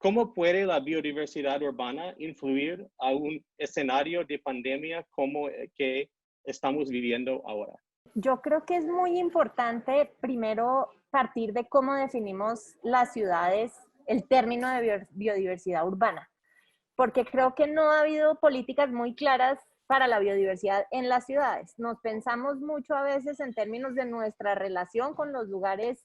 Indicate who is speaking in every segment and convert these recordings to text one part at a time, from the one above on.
Speaker 1: ¿Cómo puede la biodiversidad urbana influir a un escenario de pandemia como que estamos viviendo ahora?
Speaker 2: Yo creo que es muy importante primero partir de cómo definimos las ciudades, el término de biodiversidad urbana, porque creo que no ha habido políticas muy claras para la biodiversidad en las ciudades. Nos pensamos mucho a veces en términos de nuestra relación con los lugares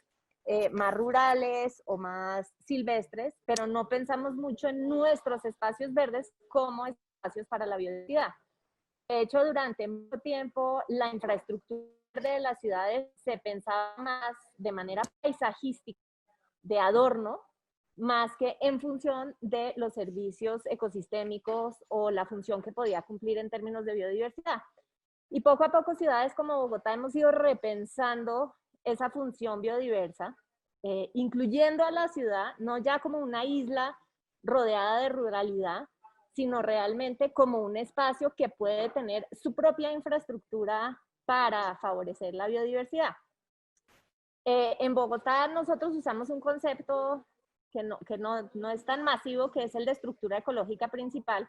Speaker 2: más rurales o más silvestres, pero no pensamos mucho en nuestros espacios verdes como espacios para la biodiversidad. De hecho, durante mucho tiempo la infraestructura de las ciudades se pensaba más de manera paisajística, de adorno, más que en función de los servicios ecosistémicos o la función que podía cumplir en términos de biodiversidad. Y poco a poco ciudades como Bogotá hemos ido repensando esa función biodiversa, incluyendo a la ciudad, no ya como una isla rodeada de ruralidad, sino realmente como un espacio que puede tener su propia infraestructura para favorecer la biodiversidad. En Bogotá nosotros usamos un concepto que no es tan masivo, que es el de estructura ecológica principal,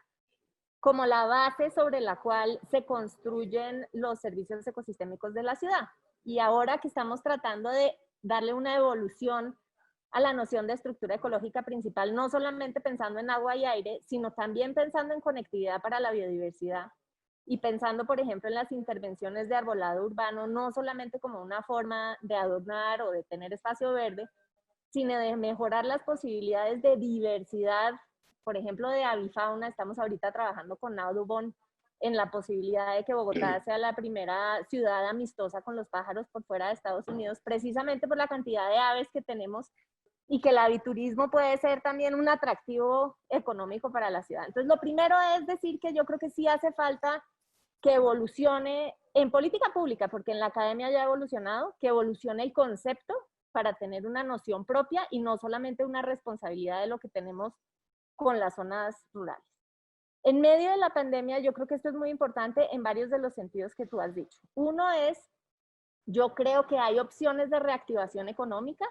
Speaker 2: como la base sobre la cual se construyen los servicios ecosistémicos de la ciudad. Y ahora que estamos tratando de darle una evolución a la noción de estructura ecológica principal, no solamente pensando en agua y aire, sino también pensando en conectividad para la biodiversidad y pensando, por ejemplo, en las intervenciones de arbolado urbano, no solamente como una forma de adornar o de tener espacio verde, sino de mejorar las posibilidades de diversidad, por ejemplo, de avifauna. Estamos ahorita trabajando con Audubon en la posibilidad de que Bogotá sea la primera ciudad amistosa con los pájaros por fuera de Estados Unidos, precisamente por la cantidad de aves que tenemos y que el aviturismo puede ser también un atractivo económico para la ciudad. Entonces, lo primero es decir que yo creo que sí hace falta que evolucione en política pública, porque en la academia ya ha evolucionado, que evolucione el concepto para tener una noción propia y no solamente una responsabilidad de lo que tenemos con las zonas rurales. En medio de la pandemia, yo creo que esto es muy importante en varios de los sentidos que tú has dicho. Uno es, yo creo que hay opciones de reactivación económica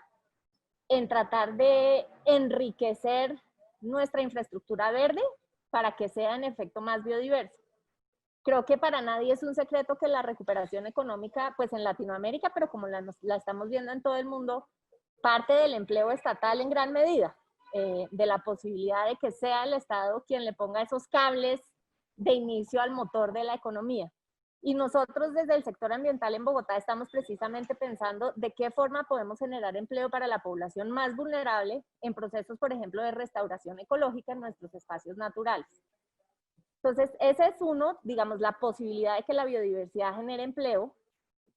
Speaker 2: en tratar de enriquecer nuestra infraestructura verde para que sea en efecto más biodiversa. Creo que para nadie es un secreto que la recuperación económica, pues en Latinoamérica, pero como la estamos viendo en todo el mundo, parte del empleo estatal en gran medida, de la posibilidad de que sea el Estado quien le ponga esos cables de inicio al motor de la economía. Y nosotros desde el sector ambiental en Bogotá estamos precisamente pensando de qué forma podemos generar empleo para la población más vulnerable en procesos, por ejemplo, de restauración ecológica en nuestros espacios naturales. Entonces, ese es uno, digamos, la posibilidad de que la biodiversidad genere empleo,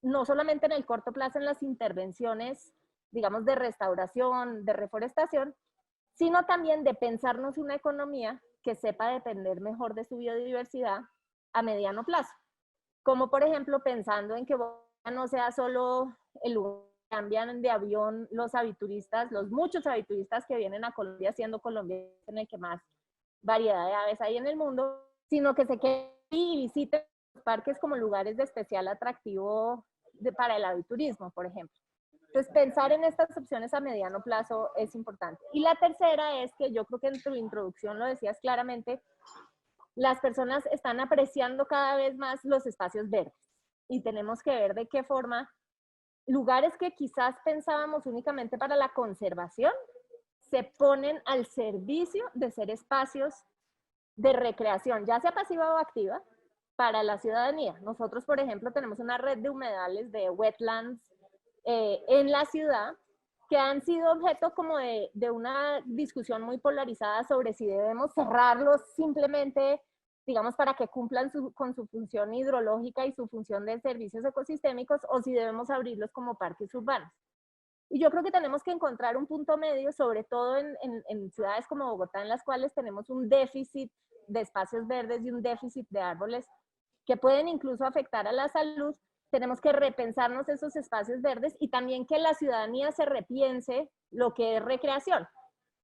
Speaker 2: no solamente en el corto plazo en las intervenciones, digamos, de restauración, de reforestación, sino también de pensarnos una economía que sepa depender mejor de su biodiversidad a mediano plazo. Como por ejemplo pensando en que no sea solo el lugar que cambian de avión los avituristas, los muchos avituristas que vienen a Colombia, siendo Colombia en el que más variedad de aves hay en el mundo, sino que se queden y visiten los parques como lugares de especial atractivo para el aviturismo, por ejemplo. Entonces, pensar en estas opciones a mediano plazo es importante. Y la tercera es que yo creo que en tu introducción lo decías claramente, las personas están apreciando cada vez más los espacios verdes y tenemos que ver de qué forma lugares que quizás pensábamos únicamente para la conservación se ponen al servicio de ser espacios de recreación, ya sea pasiva o activa, para la ciudadanía. Nosotros, por ejemplo, tenemos una red de humedales, de wetlands en la ciudad, que han sido objeto como de una discusión muy polarizada sobre si debemos cerrarlos simplemente, digamos, para que cumplan con su función hidrológica y su función de servicios ecosistémicos, o si debemos abrirlos como parques urbanos. Y yo creo que tenemos que encontrar un punto medio, sobre todo en ciudades como Bogotá, en las cuales tenemos un déficit de espacios verdes y un déficit de árboles que pueden incluso afectar a la salud. Tenemos que repensarnos esos espacios verdes y también que la ciudadanía se repiense lo que es recreación,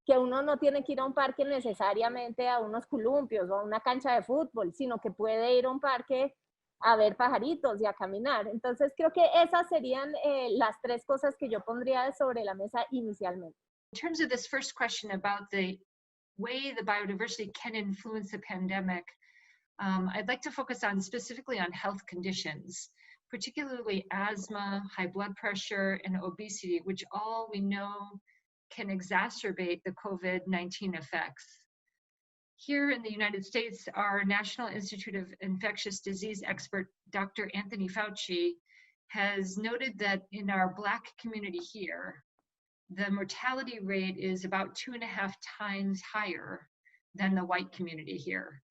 Speaker 2: que uno no tiene que ir a un parque necesariamente a unos columpios o a una cancha de fútbol, sino que puede ir a un parque a ver pajaritos y a caminar. Entonces creo que esas serían las tres cosas que yo pondría sobre la mesa inicialmente.
Speaker 3: In terms of this first question about the way the biodiversity can influence the pandemic, I'd like to focus on specifically on health conditions, particularly asthma, high blood pressure, and obesity, which all we know can exacerbate the COVID-19 effects. Here in the United States, our National Institute of Infectious Disease expert, Dr. Anthony Fauci, has noted that in our Black community here, the mortality rate is about 2.5 times higher than the white community here.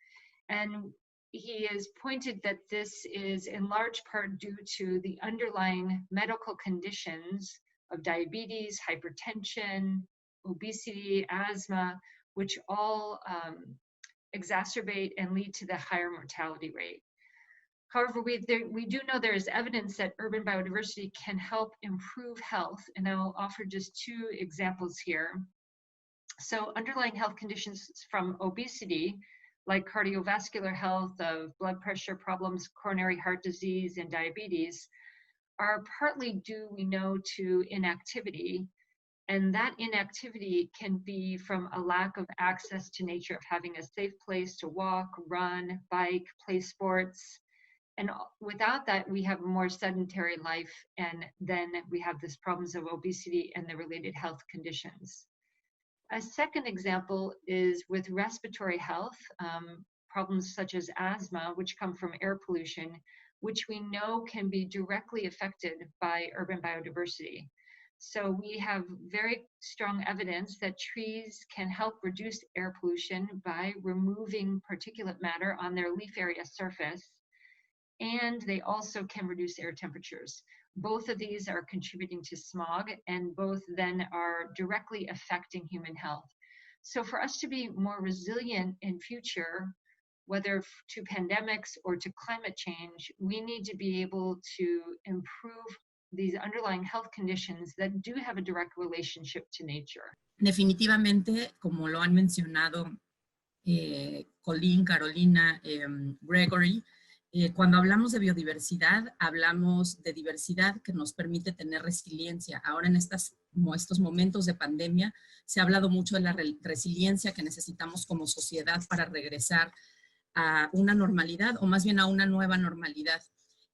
Speaker 3: And he has pointed that this is in large part due to the underlying medical conditions of diabetes, hypertension, obesity, asthma, which all exacerbate and lead to the higher mortality rate. However, we do know there is evidence that urban biodiversity can help improve health, and I'll offer just 2 examples here. So underlying health conditions from obesity, like cardiovascular health, of blood pressure problems, coronary heart disease, and diabetes, are partly due, we know, to inactivity. And that inactivity can be from a lack of access to nature, of having a safe place to walk, run, bike, play sports. And without that, we have a more sedentary life, and then we have these problems of obesity and the related health conditions. A second example is with respiratory health, problems such as asthma, which come from air pollution, which we know can be directly affected by urban biodiversity. So we have very strong evidence that trees can help reduce air pollution by removing particulate matter on their leaf area surface, and they also can reduce air temperatures. Both of these are contributing to smog, and both then are directly affecting human health. So for us to be more resilient in future, whether to pandemics or to climate change, we need to be able to improve these underlying health conditions that do have a direct relationship to nature.
Speaker 4: Definitivamente, como lo han mencionado Colleen, Carolina, Gregory, cuando hablamos de biodiversidad, hablamos de diversidad que nos permite tener resiliencia. Ahora en estos momentos de pandemia se ha hablado mucho de la resiliencia que necesitamos como sociedad para regresar a una normalidad, o más bien a una nueva normalidad,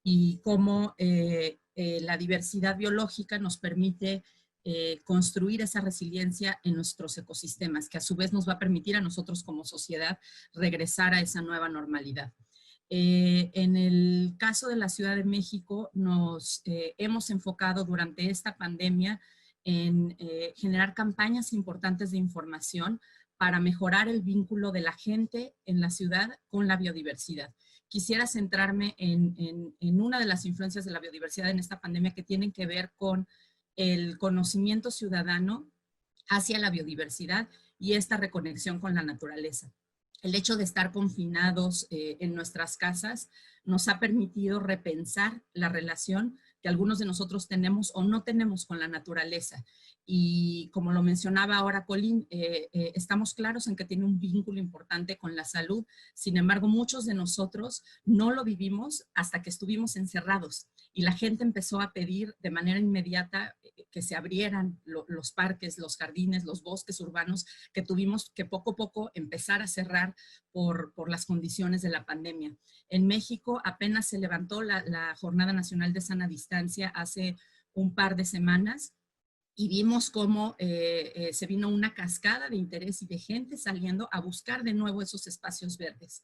Speaker 4: y cómo la diversidad biológica nos permite construir esa resiliencia en nuestros ecosistemas, que a su vez nos va a permitir a nosotros como sociedad regresar a esa nueva normalidad. En el caso de la Ciudad de México, nos hemos enfocado durante esta pandemia en generar campañas importantes de información para mejorar el vínculo de la gente en la ciudad con la biodiversidad. Quisiera centrarme en una de las influencias de la biodiversidad en esta pandemia, que tienen que ver con el conocimiento ciudadano hacia la biodiversidad y esta reconexión con la naturaleza. El hecho de estar confinados en nuestras casas nos ha permitido repensar la relación que algunos de nosotros tenemos o no tenemos con la naturaleza. Y como lo mencionaba ahora Colleen, estamos claros en que tiene un vínculo importante con la salud. Sin embargo, muchos de nosotros no lo vivimos hasta que estuvimos encerrados. Y la gente empezó a pedir de manera inmediata que se abrieran los parques, los jardines, los bosques urbanos, que tuvimos que poco a poco empezar a cerrar por las condiciones de la pandemia. En México apenas se levantó la Jornada Nacional de Sana Distancia hace un par de semanas, y vimos cómo se vino una cascada de interés y de gente saliendo a buscar de nuevo esos espacios verdes.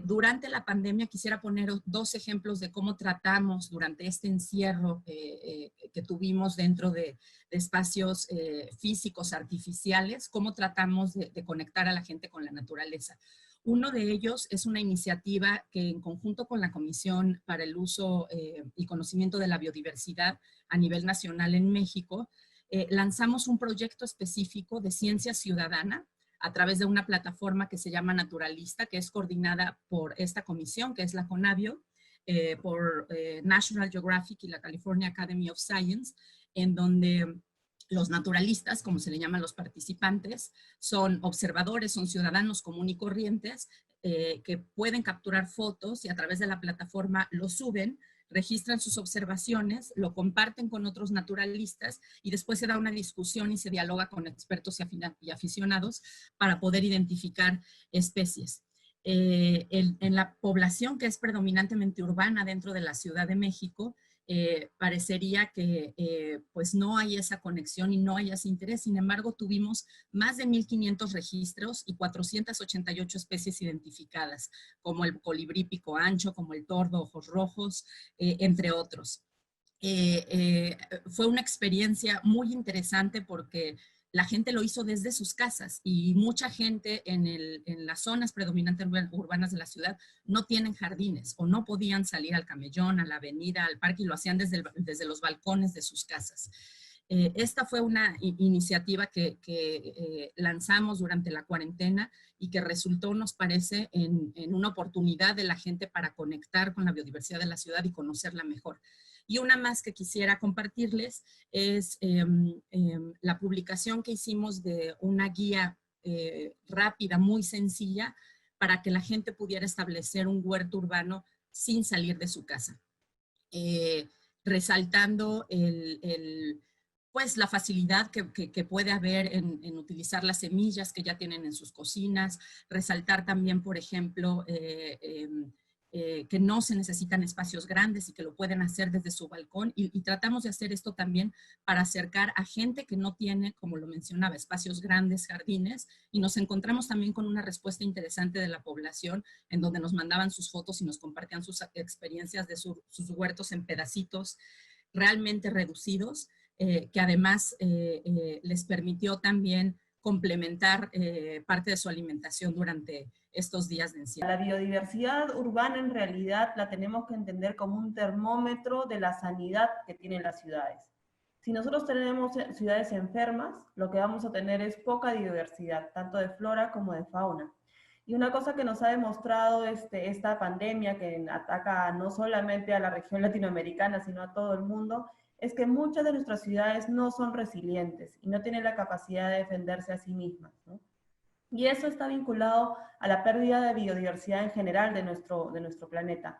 Speaker 4: Durante la pandemia quisiera poner 2 ejemplos de cómo tratamos durante este encierro que tuvimos dentro de espacios físicos artificiales, cómo tratamos de conectar a la gente con la naturaleza. Uno de ellos es una iniciativa que en conjunto con la Comisión para el Uso y Conocimiento de la Biodiversidad a nivel nacional en México, lanzamos un proyecto específico de ciencia ciudadana a través de una plataforma que se llama Naturalista, que es coordinada por esta comisión, que es la CONABIO, por National Geographic y la California Academy of Science, en donde los naturalistas, como se le llaman los participantes, son observadores, son ciudadanos comunes y corrientes que pueden capturar fotos y a través de la plataforma lo suben, registran sus observaciones, lo comparten con otros naturalistas y después se da una discusión y se dialoga con expertos y aficionados para poder identificar especies. En la población que es predominantemente urbana dentro de la Ciudad de México, parecería que pues no hay esa conexión y no hay ese interés. Sin embargo, tuvimos más de 1,500 registros y 488 especies identificadas, como el colibrí pico ancho, como el tordo ojos rojos, entre otros. Fue una experiencia muy interesante porque la gente lo hizo desde sus casas y mucha gente en las zonas predominantemente urbanas de la ciudad no tienen jardines o no podían salir al camellón, a la avenida, al parque y lo hacían desde los balcones de sus casas. Esta fue una iniciativa que lanzamos durante la cuarentena y que resultó, nos parece, en una oportunidad de la gente para conectar con la biodiversidad de la ciudad y conocerla mejor. Y una más que quisiera compartirles es la publicación que hicimos de una guía rápida, muy sencilla, para que la gente pudiera establecer un huerto urbano sin salir de su casa. Resaltando pues la facilidad que puede haber en utilizar las semillas que ya tienen en sus cocinas, resaltar también, por ejemplo, que no se necesitan espacios grandes y que lo pueden hacer desde su balcón y tratamos de hacer esto también para acercar a gente que no tiene, como lo mencionaba, espacios grandes, jardines, y nos encontramos también con una respuesta interesante de la población en donde nos mandaban sus fotos y nos compartían sus experiencias de sus huertos en pedacitos realmente reducidos, que además les permitió también complementar parte de su alimentación durante estos días de encierro.
Speaker 5: La biodiversidad urbana en realidad la tenemos que entender como un termómetro de la sanidad que tienen las ciudades. Si nosotros tenemos ciudades enfermas, lo que vamos a tener es poca biodiversidad, tanto de flora como de fauna. Y una cosa que nos ha demostrado esta pandemia, que ataca no solamente a la región latinoamericana, sino a todo el mundo, es que muchas de nuestras ciudades no son resilientes y no tienen la capacidad de defenderse a sí mismas, ¿no? Y eso está vinculado a la pérdida de biodiversidad en general de nuestro planeta.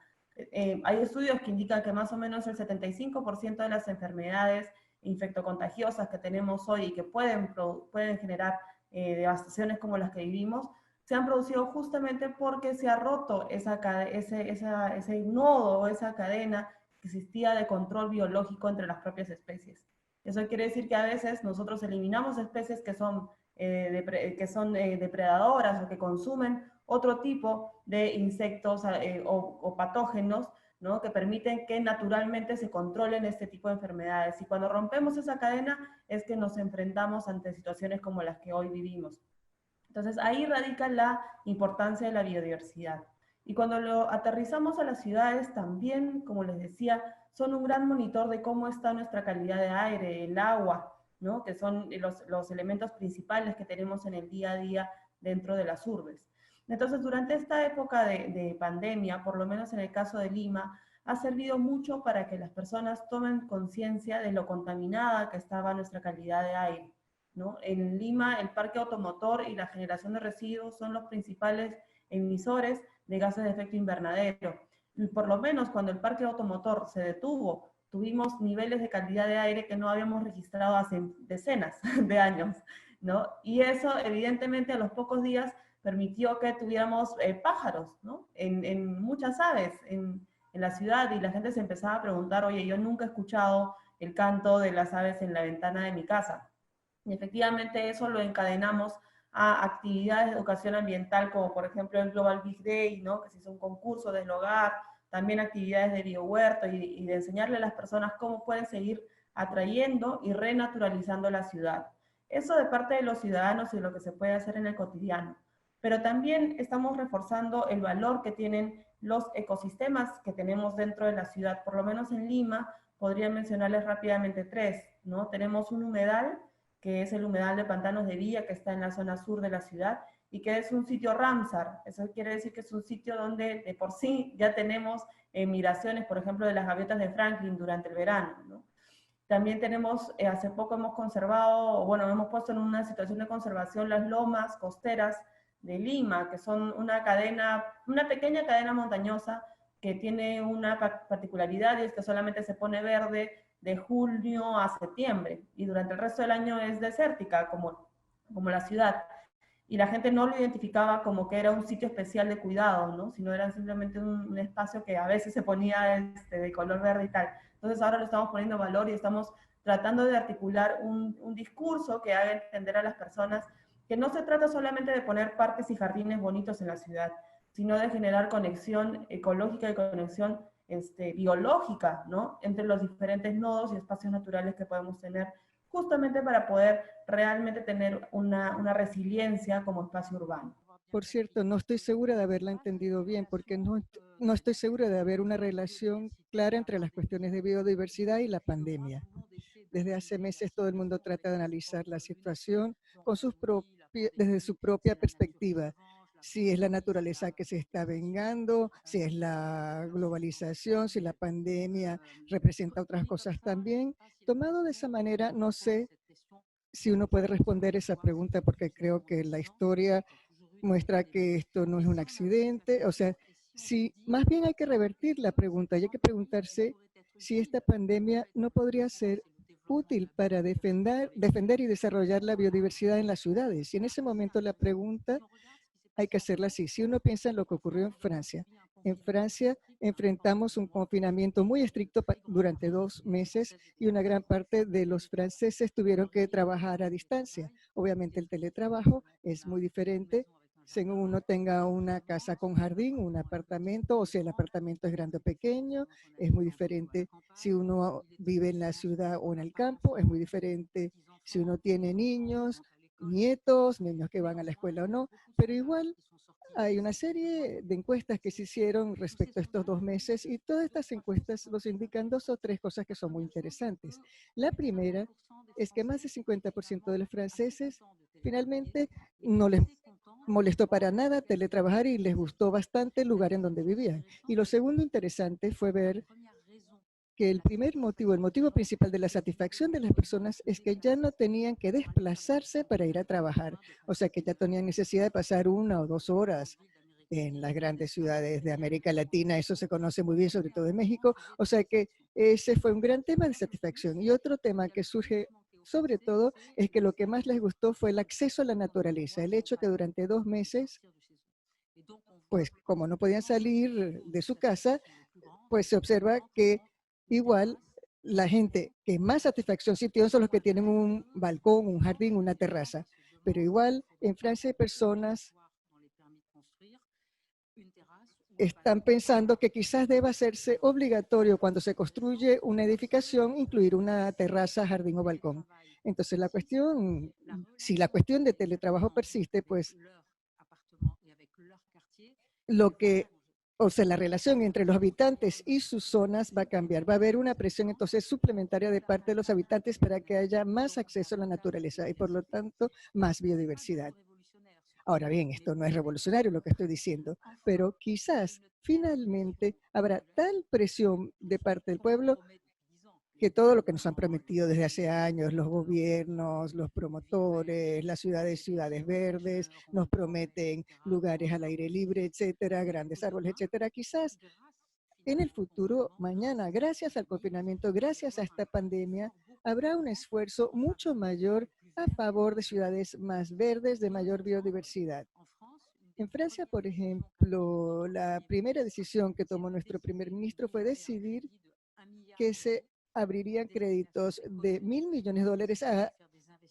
Speaker 5: Hay estudios que indican que más o menos el 75% de las enfermedades infectocontagiosas que tenemos hoy y que pueden generar devastaciones como las que vivimos, se han producido justamente porque se ha roto ese nodo o esa cadena que existía de control biológico entre las propias especies. Eso quiere decir que a veces nosotros eliminamos especies que son depredadoras o que consumen otro tipo de insectos o patógenos, ¿no? Que permiten que naturalmente se controlen este tipo de enfermedades. Y cuando rompemos esa cadena es que nos enfrentamos ante situaciones como las que hoy vivimos. Entonces ahí radica la importancia de la biodiversidad. Y cuando lo aterrizamos a las ciudades también, como les decía, son un gran monitor de cómo está nuestra calidad de aire, el agua, ¿no? Que son los elementos principales que tenemos en el día a día dentro de las urbes. Entonces, durante esta época de pandemia, por lo menos en el caso de Lima, ha servido mucho para que las personas tomen conciencia de lo contaminada que estaba nuestra calidad de aire, ¿no? En Lima, el parque automotor y la generación de residuos son los principales emisores de gases de efecto invernadero. Y por lo menos cuando el parque automotor se detuvo, tuvimos niveles de calidad de aire que no habíamos registrado hace decenas de años, ¿no? Y eso, evidentemente, a los pocos días permitió que tuviéramos pájaros, ¿no? En muchas aves en la ciudad, y la gente se empezaba a preguntar, oye, yo nunca he escuchado el canto de las aves en la ventana de mi casa. Y efectivamente eso lo encadenamos a actividades de educación ambiental, como por ejemplo el Global Big Day, ¿no? Que se hizo un concurso de hogar, también actividades de biohuerto y de enseñarle a las personas cómo pueden seguir atrayendo y renaturalizando la ciudad. Eso de parte de los ciudadanos y lo que se puede hacer en el cotidiano. Pero también estamos reforzando el valor que tienen los ecosistemas que tenemos dentro de la ciudad. Por lo menos en Lima, podría mencionarles rápidamente tres, ¿no? Tenemos un humedal, que es el humedal de Pantanos de Villa, que está en la zona sur de la ciudad, y que es un sitio Ramsar. Eso quiere decir que es un sitio donde de por sí ya tenemos migraciones, por ejemplo, de las gaviotas de Franklin durante el verano, ¿no? También tenemos, hace poco hemos conservado, bueno, hemos puesto en una situación de conservación las lomas costeras de Lima, que son una pequeña cadena montañosa que tiene una particularidad y es que solamente se pone verde de junio a septiembre y durante el resto del año es desértica como la ciudad. Y la gente no lo identificaba como que era un sitio especial de cuidado, ¿no? Sino era simplemente un espacio que a veces se ponía de color verde y tal. Entonces ahora lo estamos poniendo en valor y estamos tratando de articular un discurso que haga entender a las personas que no se trata solamente de poner parques y jardines bonitos en la ciudad, sino de generar conexión ecológica y conexión biológica, ¿no? Entre los diferentes nodos y espacios naturales que podemos tener, justamente para poder realmente tener una resiliencia como espacio urbano.
Speaker 6: Por cierto, no estoy segura de haberla entendido bien, porque no estoy segura de haber una relación clara entre las cuestiones de biodiversidad y la pandemia. Desde hace meses todo el mundo trata de analizar la situación con desde su propia perspectiva. Si es la naturaleza que se está vengando, si es la globalización, si la pandemia representa otras cosas también. Tomado de esa manera, no sé si uno puede responder esa pregunta, porque creo que la historia muestra que esto no es un accidente. O sea, si más bien hay que revertir la pregunta y hay que preguntarse si esta pandemia no podría ser útil para defender y desarrollar la biodiversidad en las ciudades. Y en ese momento la pregunta hay que hacerla así. Si uno piensa en lo que ocurrió en Francia enfrentamos un confinamiento muy estricto durante 2 meses y una gran parte de los franceses tuvieron que trabajar a distancia. Obviamente el teletrabajo es muy diferente según uno tenga una casa con jardín, un apartamento, o si el apartamento es grande o pequeño, es muy diferente si uno vive en la ciudad o en el campo, es muy diferente si uno tiene niños, nietos, niños que van a la escuela o no, pero igual hay una serie de encuestas que se hicieron respecto a estos 2 meses y todas estas encuestas nos indican 2 o 3 cosas que son muy interesantes. La primera es que más del 50% de los franceses finalmente no les molestó para nada teletrabajar y les gustó bastante el lugar en donde vivían. Y lo segundo interesante fue ver que el motivo principal de la satisfacción de las personas es que ya no tenían que desplazarse para ir a trabajar. O sea, que ya tenían necesidad de pasar 1 o 2 horas en las grandes ciudades de América Latina. Eso se conoce muy bien, sobre todo en México. O sea que ese fue un gran tema de satisfacción. Y otro tema que surge sobre todo es que lo que más les gustó fue el acceso a la naturaleza. El hecho que durante 2 meses, pues como no podían salir de su casa, pues se observa que igual la gente que más satisfacción sintió son los que tienen un balcón, un jardín, una terraza. Pero igual en Francia hay personas están pensando que quizás deba hacerse obligatorio cuando se construye una edificación incluir una terraza, jardín o balcón. Entonces si la cuestión de teletrabajo persiste, pues la relación entre los habitantes y sus zonas va a cambiar. Va a haber una presión entonces suplementaria de parte de los habitantes para que haya más acceso a la naturaleza y por lo tanto más biodiversidad. Ahora bien, esto no es revolucionario lo que estoy diciendo, pero quizás finalmente habrá tal presión de parte del pueblo que todo lo que nos han prometido desde hace años, los gobiernos, los promotores, las ciudades verdes, nos prometen lugares al aire libre, etcétera, grandes árboles, etcétera. Quizás en el futuro, mañana, gracias al confinamiento, gracias a esta pandemia, habrá un esfuerzo mucho mayor a favor de ciudades más verdes, de mayor biodiversidad. En Francia, por ejemplo, la primera decisión que tomó nuestro primer ministro fue decidir que se abrirían créditos de $1.000 millones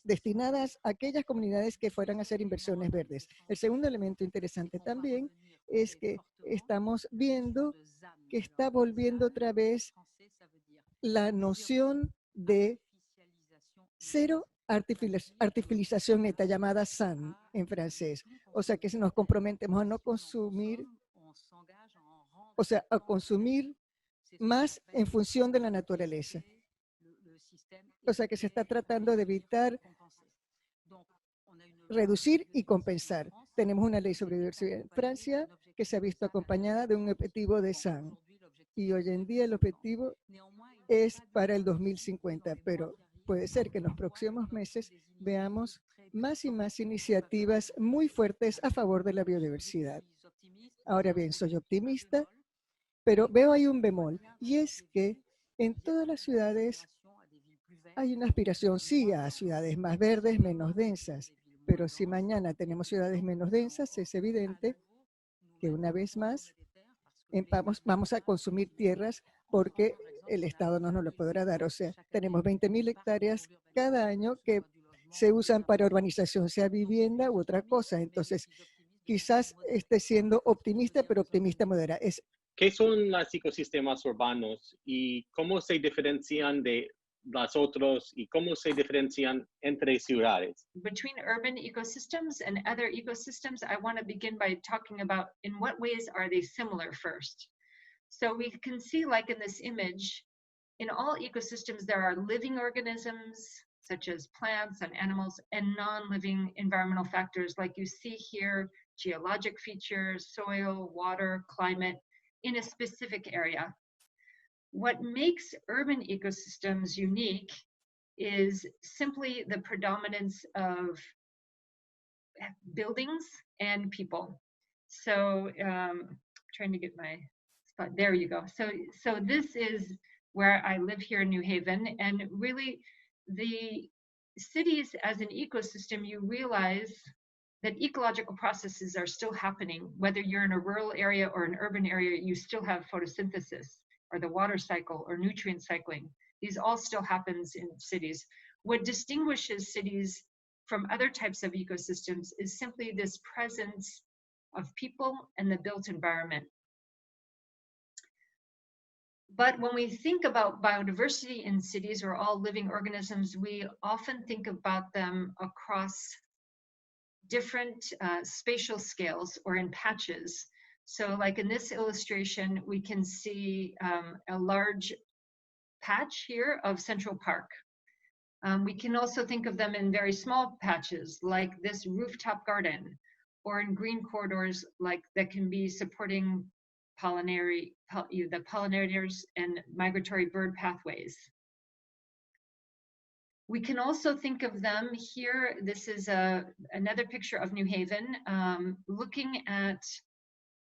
Speaker 6: destinadas a aquellas comunidades que fueran a hacer inversiones verdes. El segundo elemento interesante también es que estamos viendo que está volviendo otra vez la noción de cero artificialización neta, llamada ZAN en francés. O sea, que si nos comprometemos a no consumir, o sea, a consumir más en función de la naturaleza. O sea, que se está tratando de evitar reducir y compensar. Tenemos una ley sobre biodiversidad en Francia que se ha visto acompañada de un objetivo de ZAN. Y hoy en día el objetivo es para el 2050, pero puede ser que en los próximos meses veamos más y más iniciativas muy fuertes a favor de la biodiversidad. Ahora bien, soy optimista Pero veo ahí un bemol, y es que en todas las ciudades hay una aspiración, sí, a ciudades más verdes, menos densas, pero si mañana tenemos ciudades menos densas, es evidente que una vez más vamos a consumir tierras porque el Estado no nos lo podrá dar. O sea, tenemos 20.000 hectáreas cada año que se usan para urbanización, sea vivienda u otra cosa. Entonces, quizás esté siendo optimista, pero optimista moderada.
Speaker 1: ¿Qué son los ecosistemas urbanos y cómo se diferencian de los otros y cómo se diferencian entre ciudades?
Speaker 3: Between urban ecosystems and other ecosystems, I want to begin by talking about in what ways are they similar first. So we can see, like in this image, in all ecosystems, there are living organisms, such as plants and animals, and non-living environmental factors, like you see here, geologic features, soil, water, climate, in a specific area. What makes urban ecosystems unique is simply the predominance of buildings and people. So trying to get my spot, there you go. So this is where I live here in New Haven, and really the cities as an ecosystem, you realize that ecological processes are still happening. Whether you're in a rural area or an urban area, you still have photosynthesis or the water cycle or nutrient cycling. These all still happens in cities. What distinguishes cities from other types of ecosystems is simply this presence of people and the built environment. But when we think about biodiversity in cities or all living organisms, we often think about them across different spatial scales or in patches. So like in this illustration, we can see a large patch here of Central Park. We can also think of them in very small patches like this rooftop garden, or in green corridors like that can be supporting the pollinators and migratory bird pathways. We can also think of them here. This is another picture of New Haven, looking at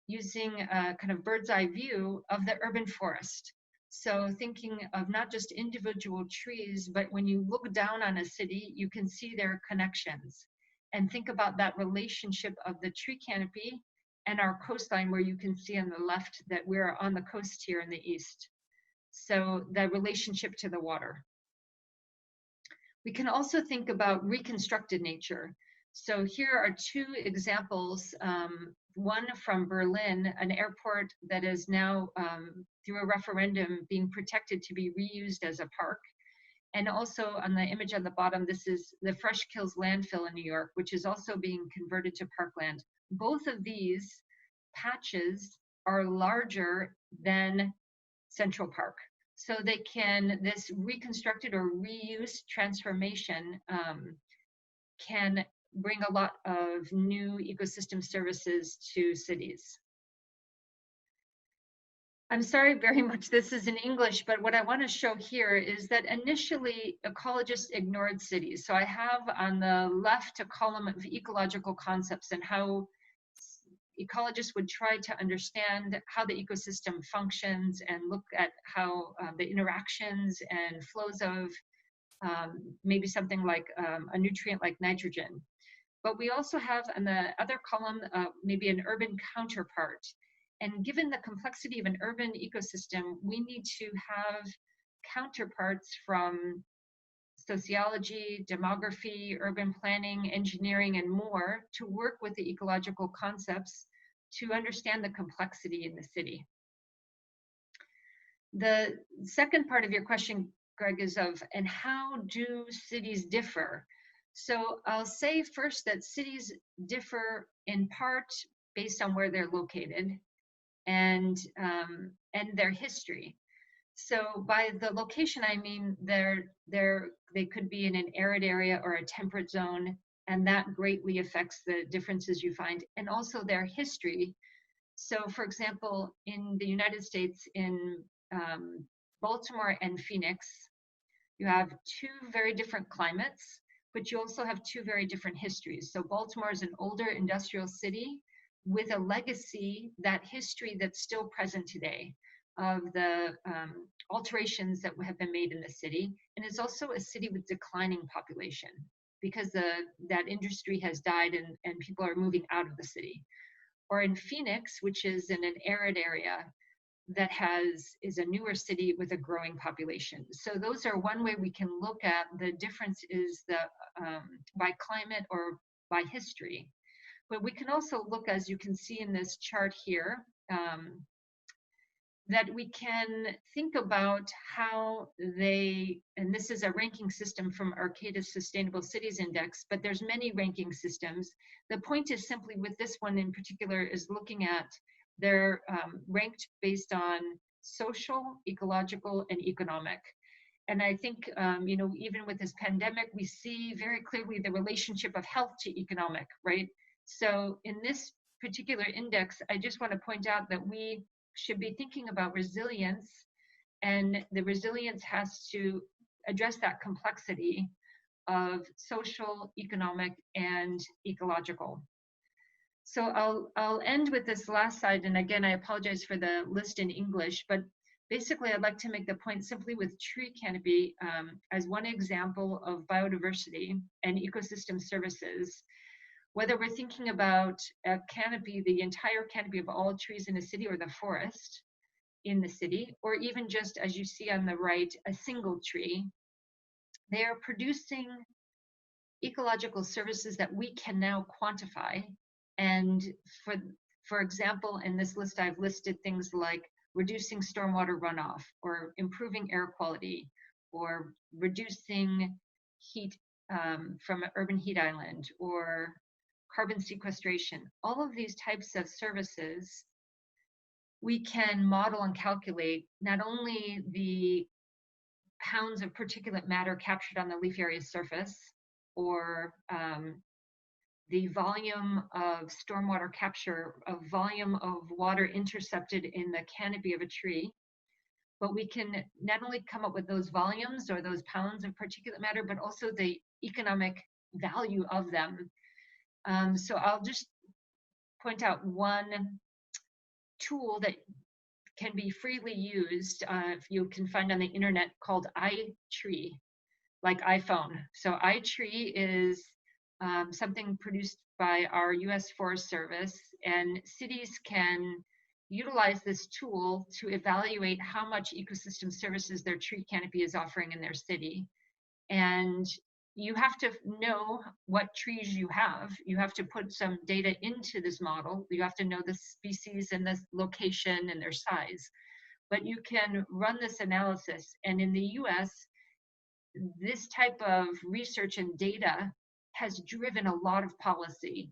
Speaker 3: using a kind of bird's eye view of the urban forest. So thinking of not just individual trees, but when you look down on a city, you can see their connections. And think about that relationship of the tree canopy and our coastline, where you can see on the left that we're on the coast here in the east. So the relationship to the water. We can also think about reconstructed nature. So here are two examples, one from Berlin, an airport that is now, through a referendum, being protected to be reused as a park. And also on the image on the bottom, this is the Fresh Kills landfill in New York, which is also being converted to parkland. Both of these patches are larger than Central Park. So they can, this reconstructed or reused transformation can bring a lot of new ecosystem services to cities. I'm sorry very much this is in English, but what I want to show here is that initially ecologists ignored cities. So I have on the left a column of ecological concepts and how ecologists would try to understand how the ecosystem functions and look at how the interactions and flows of maybe something like a nutrient like nitrogen. But we also have on the other column maybe an urban counterpart. And given the complexity of an urban ecosystem, we need to have counterparts from sociology, demography, urban planning, engineering, and more to work with the ecological concepts to understand the complexity in the city. The second part of your question, Greg, is and how do cities differ? So I'll say first that cities differ in part based on where they're located and their history. So by the location, I mean they could be in an arid area or a temperate zone, and that greatly affects the differences you find, and also their history. So for example, in the United States, in Baltimore and Phoenix, you have two very different climates, but you also have two very different histories. So Baltimore is an older industrial city with a legacy, that history that's still present today of the alterations that have been made in the city. And it's also a city with declining population because that industry has died and people are moving out of the city. Or in Phoenix, which is in an arid area that is a newer city with a growing population. So those are one way we can look at the difference is by climate or by history. But we can also look, as you can see in this chart here, that we can think about how and this is a ranking system from Arcadis Sustainable Cities Index, but there's many ranking systems. The point is simply with this one in particular is looking at they're ranked based on social, ecological, and economic. And I think, even with this pandemic, we see very clearly the relationship of health to economic, right? So in this particular index, I just want to point out that we should be thinking about resilience, and the resilience has to address that complexity of social, economic, and ecological. So I'll end with this last slide, and again, I apologize for the list in English, but basically I'd like to make the point simply with tree canopy as one example of biodiversity and ecosystem services. Whether we're thinking about a canopy, the entire canopy of all trees in a city or the forest in the city, or even just as you see on the right, a single tree, they are producing ecological services that we can now quantify. And for example, in this list, I've listed things like reducing stormwater runoff, or improving air quality, or reducing heat from an urban heat island, or carbon sequestration. All of these types of services, we can model and calculate not only the pounds of particulate matter captured on the leaf area surface, or the volume of stormwater capture, a volume of water intercepted in the canopy of a tree, but we can not only come up with those volumes or those pounds of particulate matter, but also the economic value of them. So I'll just point out one tool that can be freely used, if you can find on the internet, called iTree, like iPhone. So iTree is something produced by our US Forest Service, and cities can utilize this tool to evaluate how much ecosystem services their tree canopy is offering in their city. And you have to know what trees you have. You have to put some data into this model. You have to know the species and the location and their size. But you can run this analysis. And in the US, this type of research and data has driven a lot of policy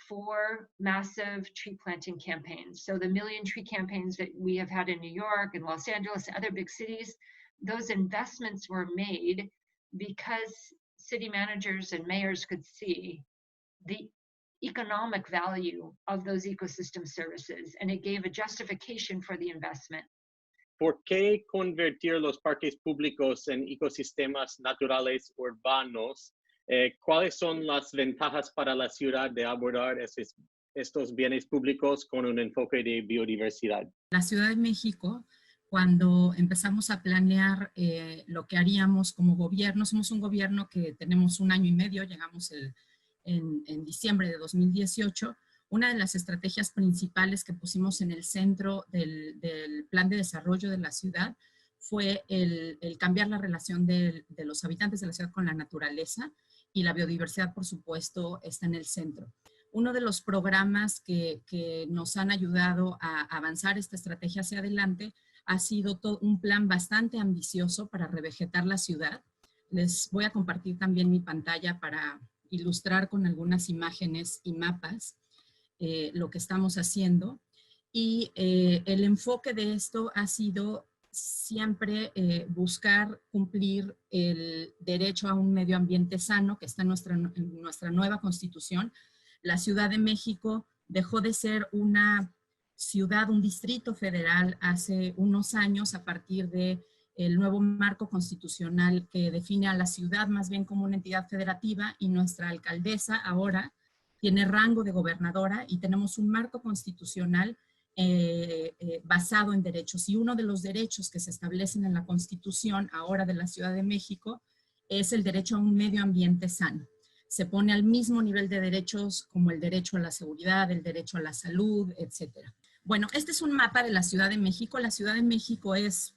Speaker 3: for massive tree planting campaigns. So the Million Tree campaigns that we have had in New York and Los Angeles and other big cities, those investments were made because city managers and mayors could see the economic value of those ecosystem services, and it gave a justification for the investment.
Speaker 1: ¿Por qué convertir los parques públicos en ecosistemas naturales urbanos? ¿Cuáles son las ventajas para la ciudad de abordar estos bienes públicos con un enfoque de biodiversidad?
Speaker 4: La Ciudad de México, cuando empezamos a planear lo que haríamos como gobierno, somos un gobierno que tenemos 1 año y medio, llegamos en diciembre de 2018, una de las estrategias principales que pusimos en el centro del plan de desarrollo de la ciudad fue el cambiar la relación de los habitantes de la ciudad con la naturaleza, y la biodiversidad, por supuesto, está en el centro. Uno de los programas que nos han ayudado a avanzar esta estrategia hacia adelante ha sido un plan bastante ambicioso para revegetar la ciudad. Les voy a compartir también mi pantalla para ilustrar con algunas imágenes y mapas lo que estamos haciendo. Y el enfoque de esto ha sido siempre buscar cumplir el derecho a un medio ambiente sano que está en nuestra nueva Constitución. La Ciudad de México dejó de ser una ciudad, un distrito federal hace unos años a partir del nuevo marco constitucional que define a la ciudad más bien como una entidad federativa, y nuestra alcaldesa ahora tiene rango de gobernadora y tenemos un marco constitucional basado en derechos. Y uno de los derechos que se establecen en la Constitución ahora de la Ciudad de México es el derecho a un medio ambiente sano. Se pone al mismo nivel de derechos como el derecho a la seguridad, el derecho a la salud, etcétera. Bueno, este es un mapa de la Ciudad de México. La Ciudad de México es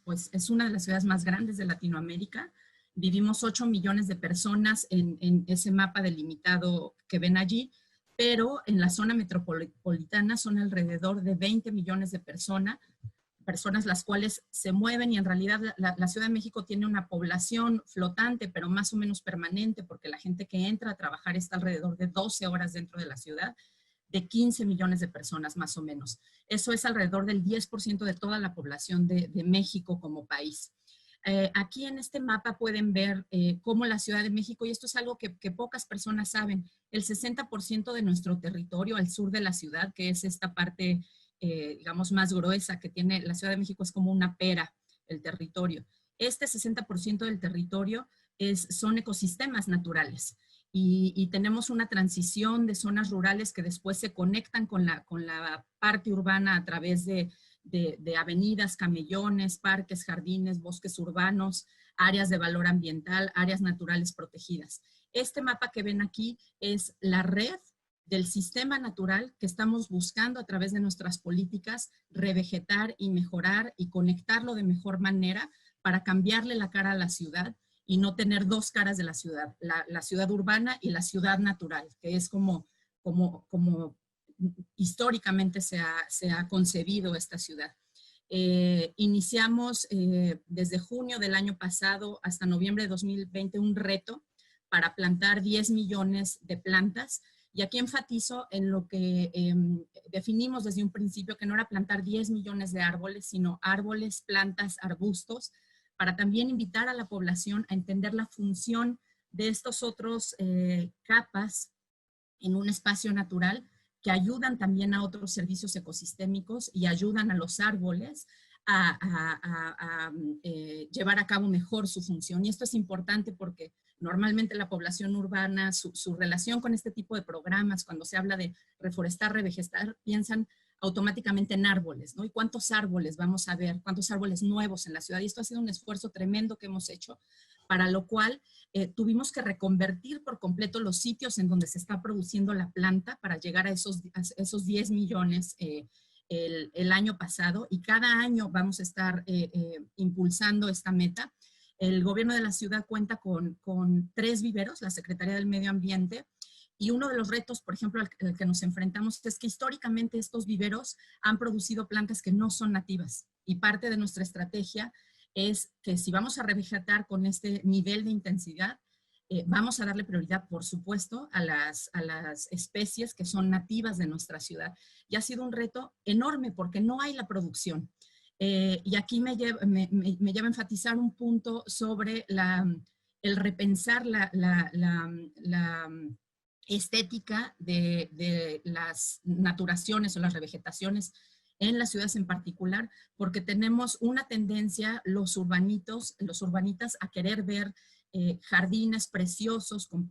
Speaker 4: una de las ciudades más grandes de Latinoamérica. Vivimos 8 millones de personas en ese mapa delimitado que ven allí, pero en la zona metropolitana son alrededor de 20 millones de personas las cuales se mueven, y en realidad la Ciudad de México tiene una población flotante, pero más o menos permanente, porque la gente que entra a trabajar está alrededor de 12 horas dentro de la ciudad, de 15 millones de personas más o menos. Eso es alrededor del 10% de toda la población de México como país. Aquí en este mapa pueden ver cómo la Ciudad de México, y esto es algo que pocas personas saben, el 60% de nuestro territorio al sur de la ciudad, que es esta parte, digamos, más gruesa que tiene la Ciudad de México, es como una pera el territorio. Este 60% del territorio son ecosistemas naturales. Y tenemos una transición de zonas rurales que después se conectan con la parte urbana a través de avenidas, camellones, parques, jardines, bosques urbanos, áreas de valor ambiental, áreas naturales protegidas. Este mapa que ven aquí es la red del sistema natural que estamos buscando a través de nuestras políticas revegetar y mejorar y conectarlo de mejor manera para cambiarle la cara a la ciudad y no tener dos caras de la ciudad, la ciudad urbana y la ciudad natural, que es como históricamente se ha concebido esta ciudad. Iniciamos desde junio del año pasado hasta noviembre de 2020 un reto para plantar 10 millones de plantas, y aquí enfatizo en lo que definimos desde un principio, que no era plantar 10 millones de árboles, sino árboles, plantas, arbustos, para también invitar a la población a entender la función de estos otros capas en un espacio natural que ayudan también a otros servicios ecosistémicos y ayudan a los árboles a llevar a cabo mejor su función. Y esto es importante porque normalmente la población urbana, su relación con este tipo de programas, cuando se habla de reforestar, revegetar, piensan automáticamente en árboles, ¿no? ¿Y cuántos árboles vamos a ver? ¿Cuántos árboles nuevos en la ciudad? Y esto ha sido un esfuerzo tremendo que hemos hecho, para lo cual tuvimos que reconvertir por completo los sitios en donde se está produciendo la planta para llegar a esos 10 millones el año pasado, y cada año vamos a estar impulsando esta meta. El gobierno de la ciudad cuenta con 3 viveros, la Secretaría del Medio Ambiente, y uno de los retos, por ejemplo, al que nos enfrentamos es que históricamente estos viveros han producido plantas que no son nativas, y parte de nuestra estrategia es que si vamos a revegetar con este nivel de intensidad, vamos a darle prioridad, por supuesto, a las especies que son nativas de nuestra ciudad. Y ha sido un reto enorme porque no hay la producción. Y aquí me lleva a enfatizar un punto sobre el repensar la estética de las naturaciones o las revegetaciones en las ciudades en particular, porque tenemos una tendencia los urbanitas a querer ver jardines preciosos con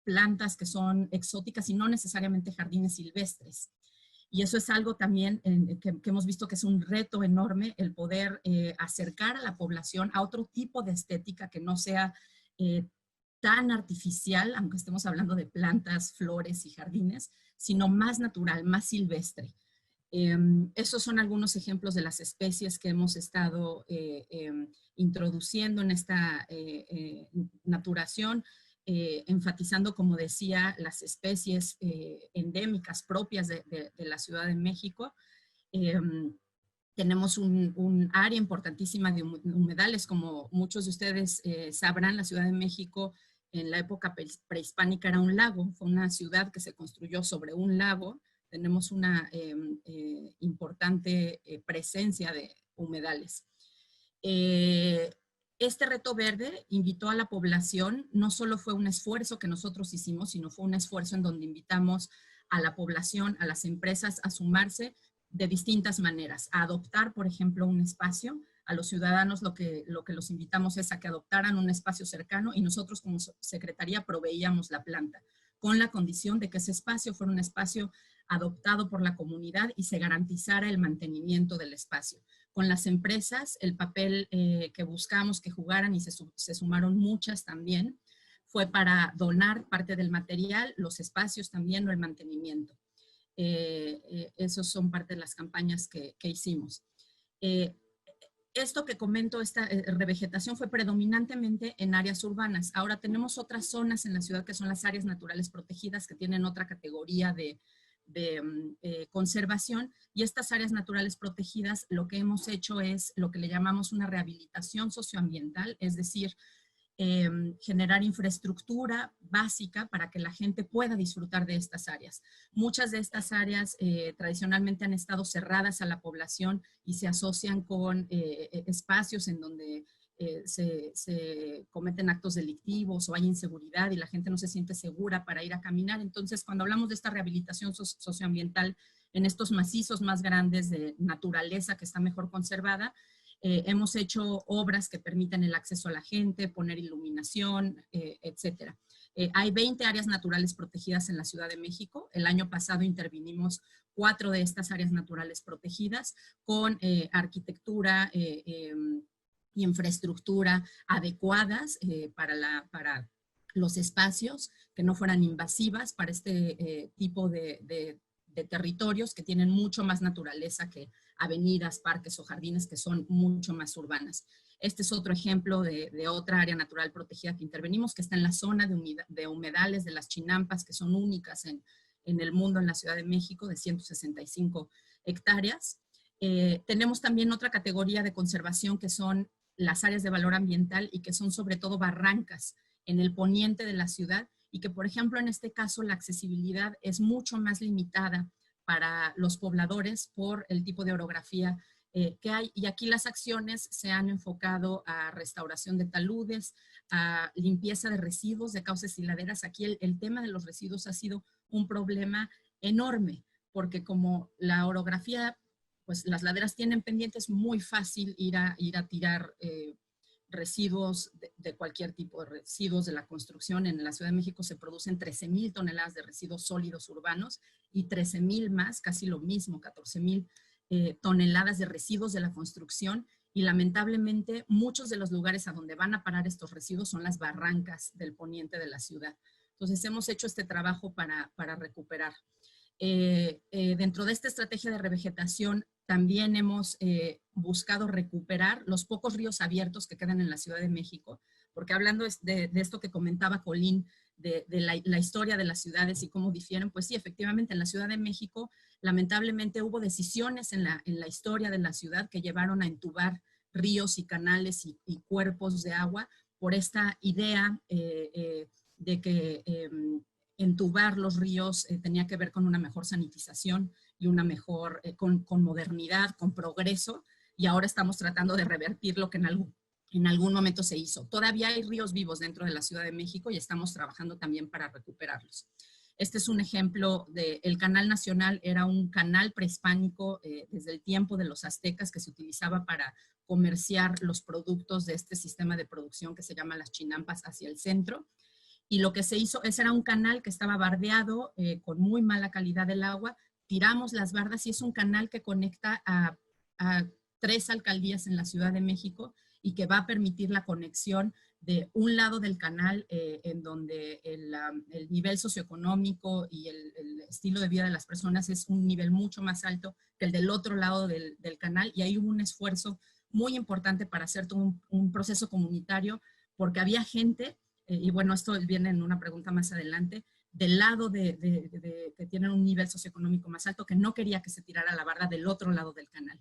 Speaker 4: plantas que son exóticas y no necesariamente jardines silvestres. Y eso es algo también que hemos visto que es un reto enorme, el poder acercar a la población a otro tipo de estética que no sea tan artificial, aunque estemos hablando de plantas, flores y jardines, sino más natural, más silvestre. Esos son algunos ejemplos de las especies que hemos estado introduciendo en esta naturación, enfatizando, como decía, las especies endémicas propias de la Ciudad de México. Tenemos un área importantísima de humedales, como muchos de ustedes sabrán. La Ciudad de México en la época prehispánica era un lago, fue una ciudad que se construyó sobre un lago. Tenemos una importante presencia de humedales. Este reto verde invitó a la población, no solo fue un esfuerzo que nosotros hicimos, sino fue un esfuerzo en donde invitamos a la población, a las empresas a sumarse de distintas maneras, a adoptar, por ejemplo, un espacio. A los ciudadanos lo que los invitamos es a que adoptaran un espacio cercano, y nosotros como Secretaría proveíamos la planta. con la condición de que ese espacio fuera un espacio adoptado por la comunidad y se garantizara el mantenimiento del espacio. Con las empresas, el papel que buscamos que jugaran, y se sumaron muchas también, fue para donar parte del material, los espacios también o el mantenimiento. Esos son parte de las campañas que hicimos. Esto que comento, esta revegetación fue predominantemente en áreas urbanas. Ahora tenemos otras zonas en la ciudad que son las áreas naturales protegidas, que tienen otra categoría de conservación, y estas áreas naturales protegidas lo que hemos hecho es lo que le llamamos una rehabilitación socioambiental, es decir, generar infraestructura básica para que la gente pueda disfrutar de estas áreas. Muchas de estas áreas tradicionalmente han estado cerradas a la población y se asocian con espacios en donde se cometen actos delictivos o hay inseguridad y la gente no se siente segura para ir a caminar. Entonces, cuando hablamos de esta rehabilitación socioambiental en estos macizos más grandes de naturaleza que está mejor conservada, hemos hecho obras que permiten el acceso a la gente, poner iluminación, etcétera. Hay 20 áreas naturales protegidas en la Ciudad de México. El año pasado intervinimos 4 de estas áreas naturales protegidas con arquitectura y infraestructura adecuadas para los espacios, que no fueran invasivas para este tipo de territorios que tienen mucho más naturaleza que avenidas, parques o jardines que son mucho más urbanas. Este es otro ejemplo de otra área natural protegida que intervenimos, que está en la zona de humedales de las Chinampas, que son únicas en el mundo, en la Ciudad de México, de 165 hectáreas. Tenemos también otra categoría de conservación que son las áreas de valor ambiental y que son sobre todo barrancas en el poniente de la ciudad, y que, por ejemplo, en este caso la accesibilidad es mucho más limitada para los pobladores por el tipo de orografía que hay. Y aquí las acciones se han enfocado a restauración de taludes, a limpieza de residuos de cauces y laderas. Aquí el tema de los residuos ha sido un problema enorme, porque como la orografía, pues las laderas tienen pendientes, muy fácil ir a tirar residuos de cualquier tipo de residuos de la construcción. En la Ciudad de México se producen 13,000 toneladas de residuos sólidos urbanos y 13,000 más, casi lo mismo, 14,000 toneladas de residuos de la construcción, y lamentablemente muchos de los lugares a donde van a parar estos residuos son las barrancas del poniente de la ciudad. Entonces hemos hecho este trabajo para recuperar. Dentro de esta estrategia de revegetación también hemos buscado recuperar los pocos ríos abiertos que quedan en la Ciudad de México, porque hablando de esto que comentaba Colín, de la historia de las ciudades y cómo difieren, pues sí, efectivamente en la Ciudad de México lamentablemente hubo decisiones en la historia de la ciudad que llevaron a entubar ríos y canales y cuerpos de agua por esta idea de que entubar los ríos tenía que ver con una mejor sanitización y una mejor, con modernidad, con progreso, y ahora estamos tratando de revertir lo que en algún momento se hizo. Todavía hay ríos vivos dentro de la Ciudad de México y estamos trabajando también para recuperarlos. Este es un ejemplo el Canal Nacional, era un canal prehispánico desde el tiempo de los aztecas que se utilizaba para comerciar los productos de este sistema de producción que se llama las Chinampas hacia el centro. Y lo que se hizo, ese era un canal que estaba bardeado, con muy mala calidad del agua. Tiramos las bardas y es un canal que conecta a 3 alcaldías en la Ciudad de México y que va a permitir la conexión de un lado del canal en donde el nivel socioeconómico y el estilo de vida de las personas es un nivel mucho más alto que el del otro lado del canal, y ahí hubo un esfuerzo muy importante para hacer todo un proceso comunitario, porque había gente, y bueno, esto viene en una pregunta más adelante, del lado que tienen un nivel socioeconómico más alto, que no quería que se tirara la barda del otro lado del canal,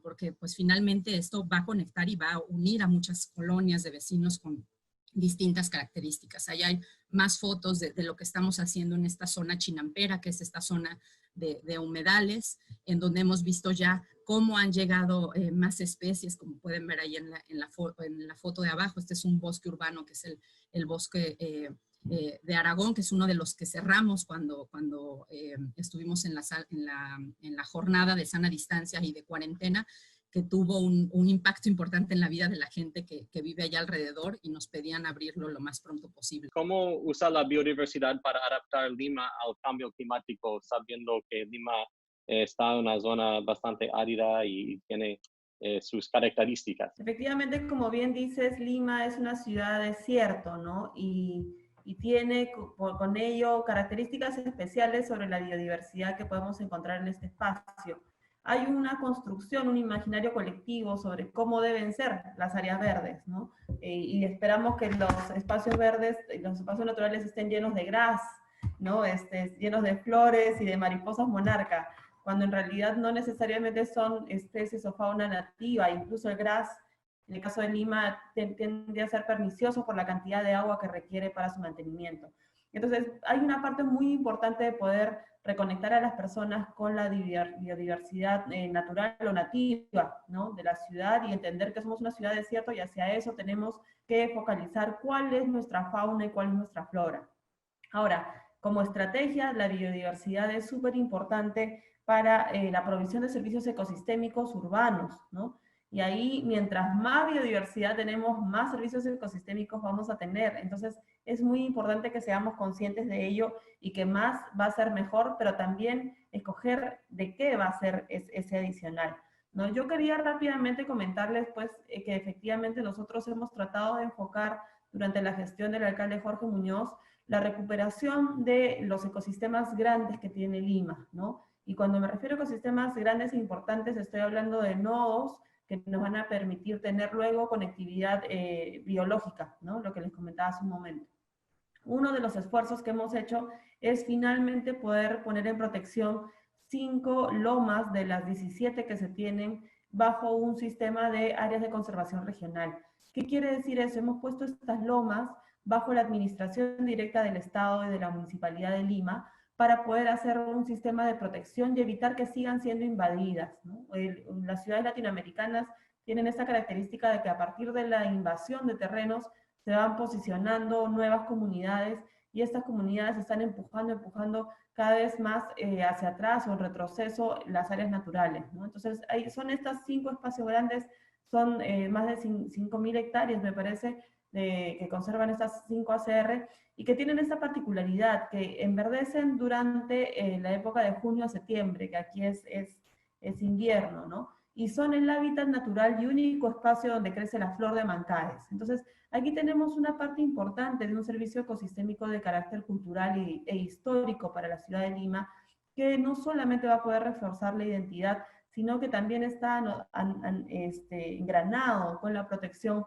Speaker 4: porque pues finalmente esto va a conectar y va a unir a muchas colonias de vecinos con distintas características. Ahí hay más fotos de lo que estamos haciendo en esta zona chinampera, que es esta zona de humedales, en donde hemos visto ya cómo han llegado más especies, como pueden ver ahí en la foto de abajo. Este es un bosque urbano, que es el bosque de Aragón, que es uno de los que cerramos cuando estuvimos en la jornada de sana distancia y de cuarentena, que tuvo un impacto importante en la vida de la gente que vive allá alrededor y nos pedían abrirlo lo más pronto posible.
Speaker 1: ¿Cómo usa la biodiversidad para adaptar Lima al cambio climático, sabiendo que Lima está en una zona bastante árida y tiene sus características?
Speaker 5: Efectivamente, como bien dices, Lima es una ciudad desierto, ¿no? Y tiene con ello características especiales sobre la biodiversidad que podemos encontrar en este espacio. Hay una construcción, un imaginario colectivo sobre cómo deben ser las áreas verdes, ¿no? Y esperamos que los espacios verdes, los espacios naturales estén llenos de gras, ¿no? Llenos de flores y de mariposas monarca, cuando en realidad no necesariamente son especies o fauna nativa. Incluso el gras, en el caso de Lima, tiende a ser pernicioso por la cantidad de agua que requiere para su mantenimiento. Entonces, hay una parte muy importante de poder reconectar a las personas con la biodiversidad natural o nativa, ¿no?, de la ciudad, y entender que somos una ciudad desierto, y hacia eso tenemos que focalizar cuál es nuestra fauna y cuál es nuestra flora. Ahora, como estrategia, la biodiversidad es súper importante para la provisión de servicios ecosistémicos urbanos, ¿no? Y ahí, mientras más biodiversidad tenemos, más servicios ecosistémicos vamos a tener. Entonces, es muy importante que seamos conscientes de ello, y que más va a ser mejor, pero también escoger de qué va a ser ese adicional, ¿no? Yo quería rápidamente comentarles, pues, que efectivamente nosotros hemos tratado de enfocar durante la gestión del alcalde Jorge Muñoz la recuperación de los ecosistemas grandes que tiene Lima, ¿no? Y cuando me refiero a ecosistemas grandes e importantes, estoy hablando de nodos que nos van a permitir tener luego conectividad biológica, ¿no? Lo que les comentaba hace un momento. Uno de los esfuerzos que hemos hecho es finalmente poder poner en protección 5 lomas de las 17 que se tienen bajo un sistema de áreas de conservación regional. ¿Qué quiere decir eso? Hemos puesto estas lomas bajo la administración directa del Estado y de la Municipalidad de Lima, para poder hacer un sistema de protección y evitar que sigan siendo invadidas, ¿no? Las ciudades latinoamericanas tienen esta característica de que a partir de la invasión de terrenos se van posicionando nuevas comunidades, y estas comunidades están empujando cada vez más hacia atrás o en retroceso las áreas naturales, ¿no? Entonces, son estas 5 espacios grandes, son más de 5.000 hectáreas, me parece, que conservan estas 5 ACR, y que tienen esta particularidad, que enverdecen durante la época de junio a septiembre, que aquí es invierno, ¿no? Y son el hábitat natural y único espacio donde crece la flor de Mancaes. Entonces, aquí tenemos una parte importante de un servicio ecosistémico de carácter cultural e histórico para la ciudad de Lima, que no solamente va a poder reforzar la identidad, sino que también está engranado con la protección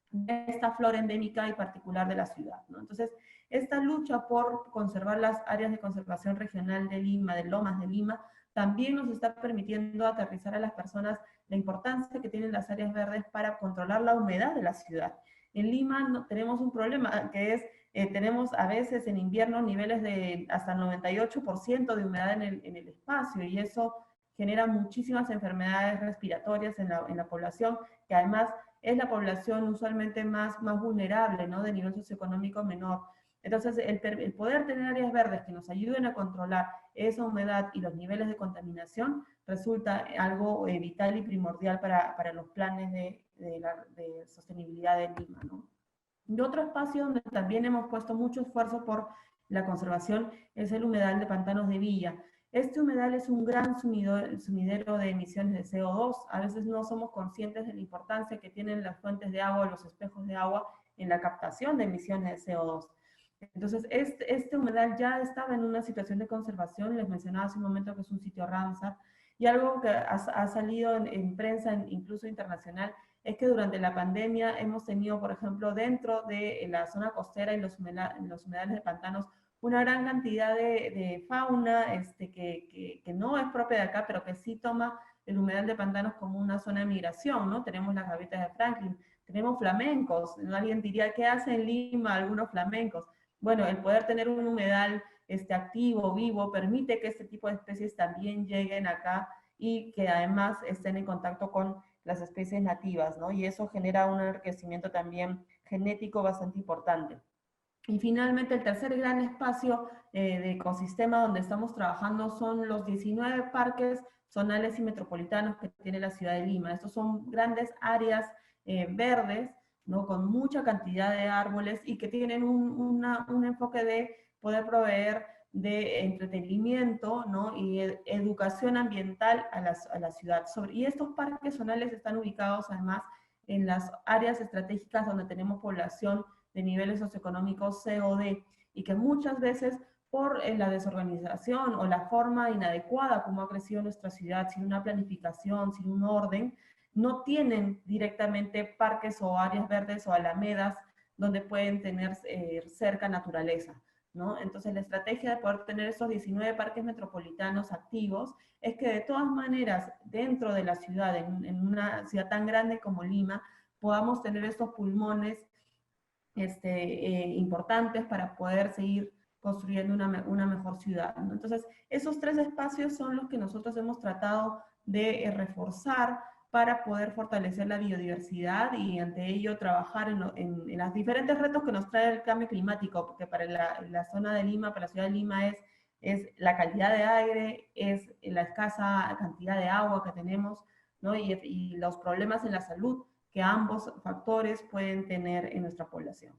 Speaker 5: de esta flora endémica y particular de la ciudad, ¿no? Entonces, esta lucha por conservar las áreas de conservación regional de Lima, de Lomas de Lima, también nos está permitiendo aterrizar a las personas la importancia que tienen las áreas verdes para controlar la humedad de la ciudad. En Lima tenemos un problema, que es, tenemos a veces en invierno niveles de hasta 98% de humedad en el espacio, y eso genera muchísimas enfermedades respiratorias en la población, que además es la población usualmente más vulnerable, ¿no?, de nivel socioeconómico menor. Entonces, el poder tener áreas verdes que nos ayuden a controlar esa humedad y los niveles de contaminación resulta algo vital y primordial para los planes de sostenibilidad de Lima, ¿no? Y otro espacio donde también hemos puesto mucho esfuerzo por la conservación es el humedal de Pantanos de Villa. Este humedal es un gran sumidero de emisiones de CO2. A veces no somos conscientes de la importancia que tienen las fuentes de agua, los espejos de agua, en la captación de emisiones de CO2. Entonces, este humedal ya estaba en una situación de conservación. Les mencionaba hace un momento que es un sitio Ramsar, y algo que ha salido en prensa, incluso internacional, es que durante la pandemia hemos tenido, por ejemplo, dentro de la zona costera y los humedales de pantanos, una gran cantidad de fauna que no es propia de acá, pero que sí toma el humedal de pantanos como una zona de migración, ¿no? Tenemos las gaviotas de Franklin, tenemos flamencos. Alguien diría, ¿qué hacen en Lima algunos flamencos? Bueno, el poder tener un humedal activo, vivo, permite que este tipo de especies también lleguen acá, y que además estén en contacto con las especies nativas, ¿no? Y eso genera un enriquecimiento también genético bastante importante. Y finalmente, el tercer gran espacio de ecosistema donde estamos trabajando son los 19 parques zonales y metropolitanos que tiene la ciudad de Lima. Estos son grandes áreas verdes, ¿no? Con mucha cantidad de árboles y que tienen un enfoque de poder proveer de entretenimiento, ¿no? Y educación ambiental a la ciudad. Y estos parques zonales están ubicados además en las áreas estratégicas donde tenemos población de niveles socioeconómicos C o D, y que muchas veces por la desorganización o la forma inadecuada como ha crecido nuestra ciudad, sin una planificación, sin un orden, no tienen directamente parques o áreas verdes o alamedas donde pueden tener cerca naturaleza, ¿no? Entonces la estrategia de poder tener esos 19 parques metropolitanos activos es que de todas maneras dentro de la ciudad, en una ciudad tan grande como Lima, podamos tener estos pulmones importantes para poder seguir construyendo una mejor ciudad, ¿no? Entonces, esos tres espacios son los que nosotros hemos tratado de reforzar para poder fortalecer la biodiversidad y ante ello trabajar en los diferentes retos que nos trae el cambio climático, porque para la zona de Lima, para la ciudad de Lima es la calidad de aire, es la escasa cantidad de agua que tenemos, ¿no? Y los problemas en la salud que ambos factores pueden tener en nuestra población.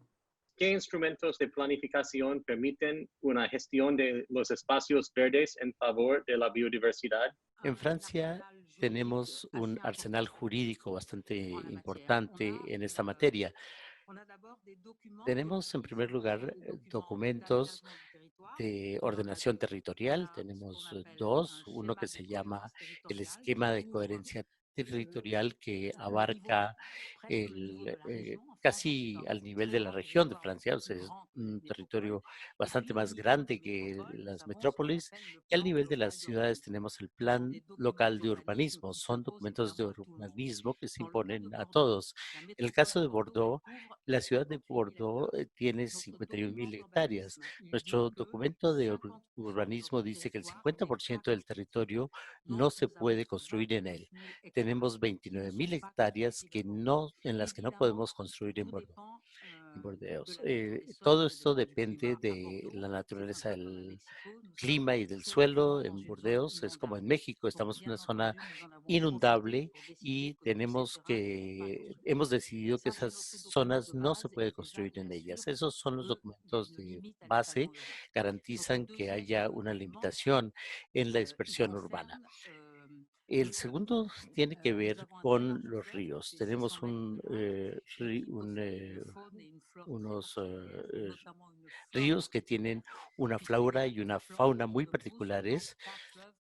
Speaker 1: ¿Qué instrumentos de planificación permiten una gestión de los espacios verdes en favor de la biodiversidad?
Speaker 7: En Francia tenemos un arsenal jurídico bastante importante en esta materia. Tenemos en primer lugar documentos de ordenación territorial. Tenemos dos, uno que se llama el esquema de coherencia territorial que abarca casi al nivel de la región de Francia, o sea, es un territorio bastante más grande que las metrópolis, y al nivel de las ciudades tenemos el Plan Local de Urbanismo. Son documentos de urbanismo que se imponen a todos. En el caso de Bordeaux, la ciudad de Bordeaux tiene 51.000 hectáreas. Nuestro documento de urbanismo dice que el 50% del territorio no se puede construir en él. Tenemos 29.000 hectáreas en las que no podemos construir en Bordeaux. Todo esto depende de la naturaleza del clima y del suelo. En Burdeos es como en México, estamos en una zona inundable y hemos decidido que esas zonas no se puede construir en ellas. Esos son los documentos de base, garantizan que haya una limitación en la dispersión urbana. El segundo tiene que ver con los ríos. Tenemos unos ríos que tienen una flora y una fauna muy particulares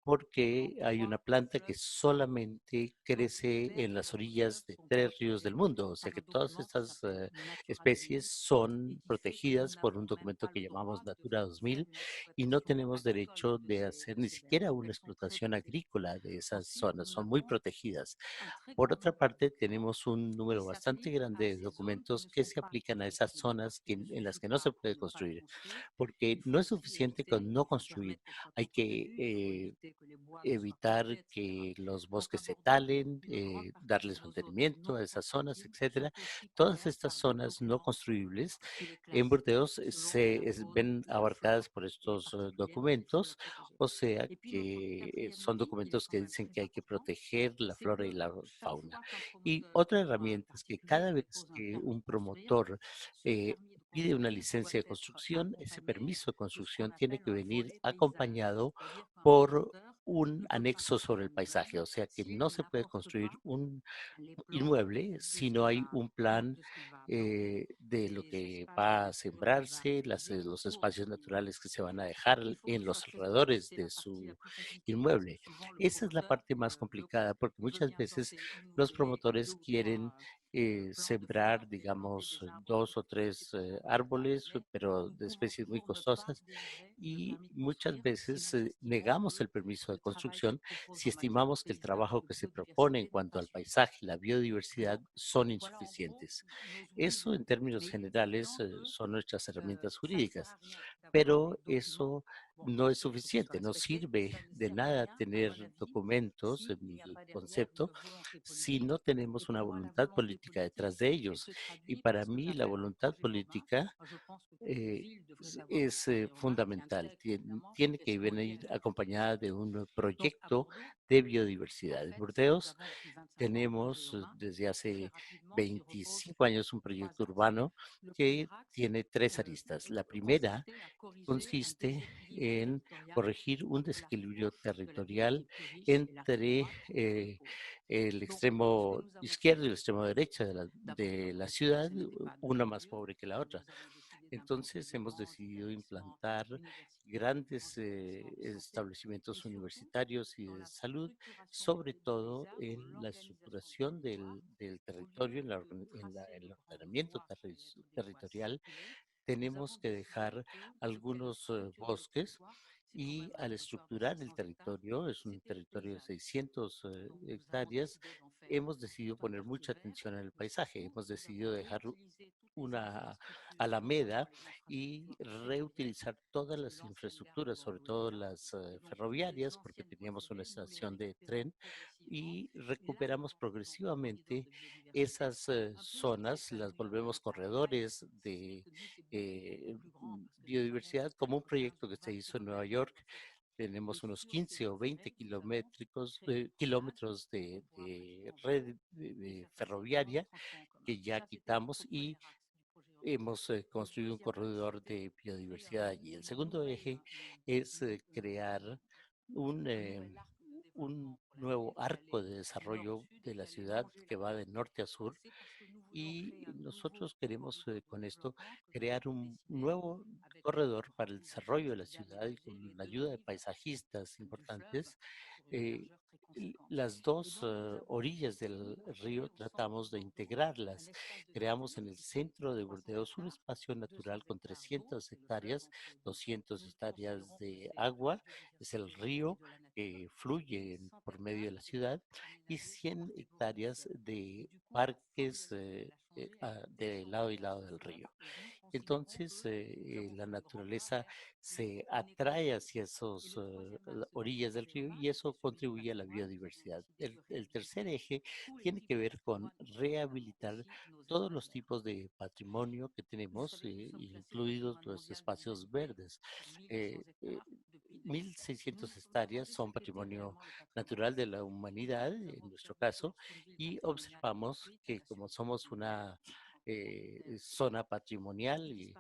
Speaker 7: porque hay una planta que solamente crece en las orillas de 3 ríos del mundo. O sea que todas estas especies son protegidas por un documento que llamamos Natura 2000 y no tenemos derecho de hacer ni siquiera una explotación agrícola de esas zonas. Son muy protegidas. Por otra parte, tenemos un número bastante grande de documentos que se aplican a esas zonas en las que no se puede construir, porque no es suficiente con no construir. Hay que evitar que los bosques se talen, darles mantenimiento a esas zonas, etcétera. Todas estas zonas no construibles en Burdeos ven abarcadas por estos documentos, o sea que son documentos que dicen que hay que proteger la flora y la fauna. Y otra herramienta es que cada vez que un promotor pide una licencia de construcción, ese permiso de construcción tiene que venir acompañado por un anexo sobre el paisaje, o sea que no se puede construir un inmueble si no hay un plan de lo que va a sembrarse, los espacios naturales que se van a dejar en los alrededores de su inmueble. Esa es la parte más complicada porque muchas veces los promotores quieren sembrar, digamos, 2 o 3 árboles, pero de especies muy costosas, y muchas veces negamos el permiso de construcción si estimamos que el trabajo que se propone en cuanto al paisaje y la biodiversidad son insuficientes. Eso en términos generales son nuestras herramientas jurídicas, pero eso no es suficiente, no sirve de nada tener documentos, en mi concepto, si no tenemos una voluntad política detrás de ellos. Y para mí la voluntad política es fundamental. Tiene que venir acompañada de un proyecto de biodiversidad. En Burdeos tenemos desde hace 25 años un proyecto urbano que tiene tres aristas. La primera consiste en corregir un desequilibrio territorial entre el extremo izquierdo y el extremo derecho de la ciudad, una más pobre que la otra. Entonces hemos decidido implantar grandes establecimientos universitarios y de salud, sobre todo en la estructuración del territorio, en el ordenamiento territorial. Tenemos que dejar algunos bosques y al estructurar el territorio, es un territorio de 600 hectáreas, hemos decidido poner mucha atención en el paisaje, hemos decidido dejar una alameda y reutilizar todas las infraestructuras, sobre todo las ferroviarias, porque teníamos una estación de tren y recuperamos progresivamente esas zonas, las volvemos corredores de biodiversidad, como un proyecto que se hizo en Nueva York. Tenemos unos 15 o 20 kilómetros de red ferroviaria que ya quitamos y hemos construido un corredor de biodiversidad allí. El segundo eje es crear un, un nuevo arco de desarrollo de la ciudad que va de norte a sur y nosotros queremos con esto crear un nuevo corredor para el desarrollo de la ciudad y con la ayuda de paisajistas importantes. eh, las dos orillas del río tratamos de integrarlas. Creamos en el centro de Burdeos un espacio natural con 300 hectáreas, 200 hectáreas de agua, es el río que fluye por medio de la ciudad, y 100 hectáreas de parques de lado y lado del río. Entonces, la naturaleza se atrae hacia esas orillas del río y eso contribuye a la biodiversidad. El tercer eje tiene que ver con rehabilitar todos los tipos de patrimonio que tenemos, incluidos los espacios verdes. Eh, eh, 1.600 hectáreas son patrimonio natural de la humanidad, en nuestro caso, y observamos que como somos una zona patrimonial y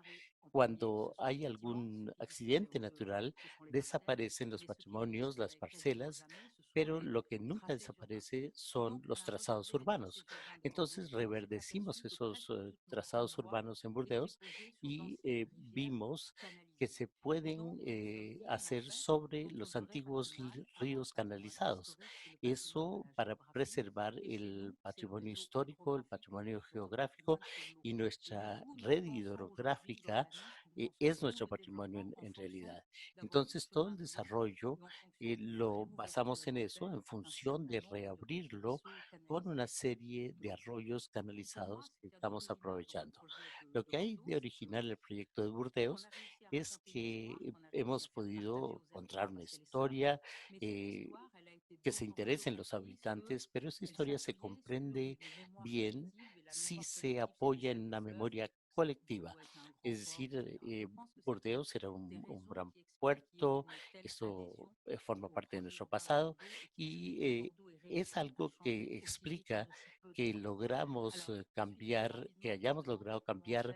Speaker 7: cuando hay algún accidente natural, desaparecen los patrimonios, las parcelas, pero lo que nunca desaparece son los trazados urbanos. Entonces reverdecimos esos trazados urbanos en Burdeos y vimos que se pueden hacer sobre los antiguos ríos canalizados. Eso para preservar el patrimonio histórico, el patrimonio geográfico y nuestra red hidrográfica es nuestro patrimonio en realidad. Entonces, todo el desarrollo lo basamos en eso, en función de reabrirlo con una serie de arroyos canalizados que estamos aprovechando. Lo que hay de original el proyecto de Burdeos es que hemos podido encontrar una historia que se interesen los habitantes, pero esa historia se comprende bien si se apoya en una memoria colectiva. Es decir, Burdeos era un gran puerto, eso forma parte de nuestro pasado y es algo que explica que logramos cambiar, que hayamos logrado cambiar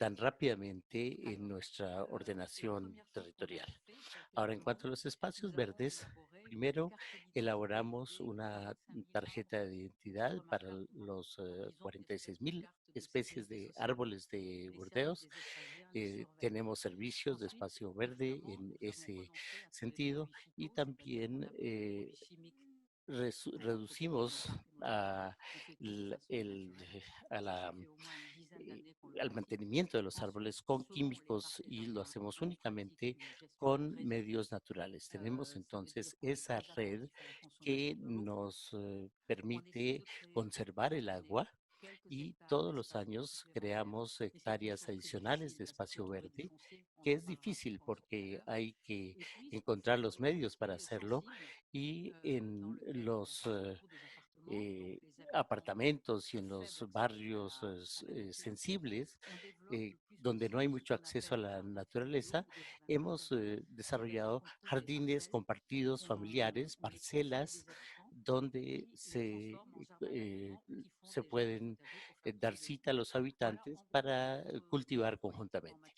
Speaker 7: tan rápidamente en nuestra ordenación territorial. Ahora, en cuanto a los espacios verdes, primero elaboramos una tarjeta de identidad para los 46.000 especies de árboles de Burdeos. Tenemos servicios de espacio verde en ese sentido y también reducimos a, el, a la eh, al mantenimiento de los árboles con químicos y lo hacemos únicamente con medios naturales. Tenemos entonces esa red que nos permite conservar el agua y todos los años creamos hectáreas adicionales de espacio verde, que es difícil porque hay que encontrar los medios para hacerlo y en los apartamentos y en los barrios sensibles, donde no hay mucho acceso a la naturaleza, hemos desarrollado jardines compartidos, familiares, parcelas, donde se pueden dar cita a los habitantes para cultivar conjuntamente.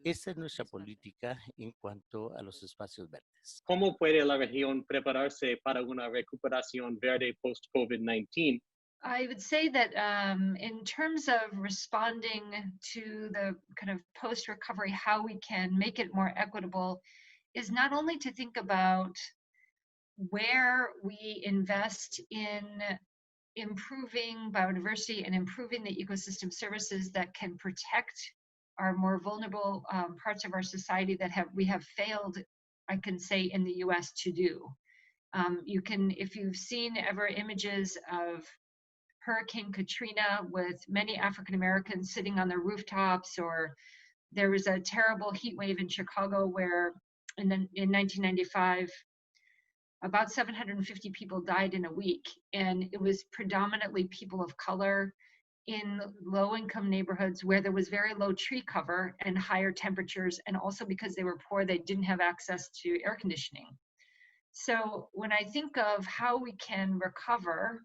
Speaker 7: Esa es nuestra política en cuanto a los espacios verdes.
Speaker 1: ¿Cómo puede la región prepararse para una recuperación verde post-COVID-19?
Speaker 3: I would say that in terms of responding to the kind of post-recovery, how we can make it more equitable is not only to think about where we invest in improving biodiversity and improving the ecosystem services that can protect our more vulnerable parts of our society that we have failed, I can say, in the US to do. If you've seen ever images of Hurricane Katrina with many African Americans sitting on their rooftops, or there was a terrible heat wave in Chicago where in 1995, about 750 people died in a week, and it was predominantly people of color in low-income neighborhoods where there was very low tree cover and higher temperatures, and also because they were poor, they didn't have access to air conditioning. So when I think of how we can recover,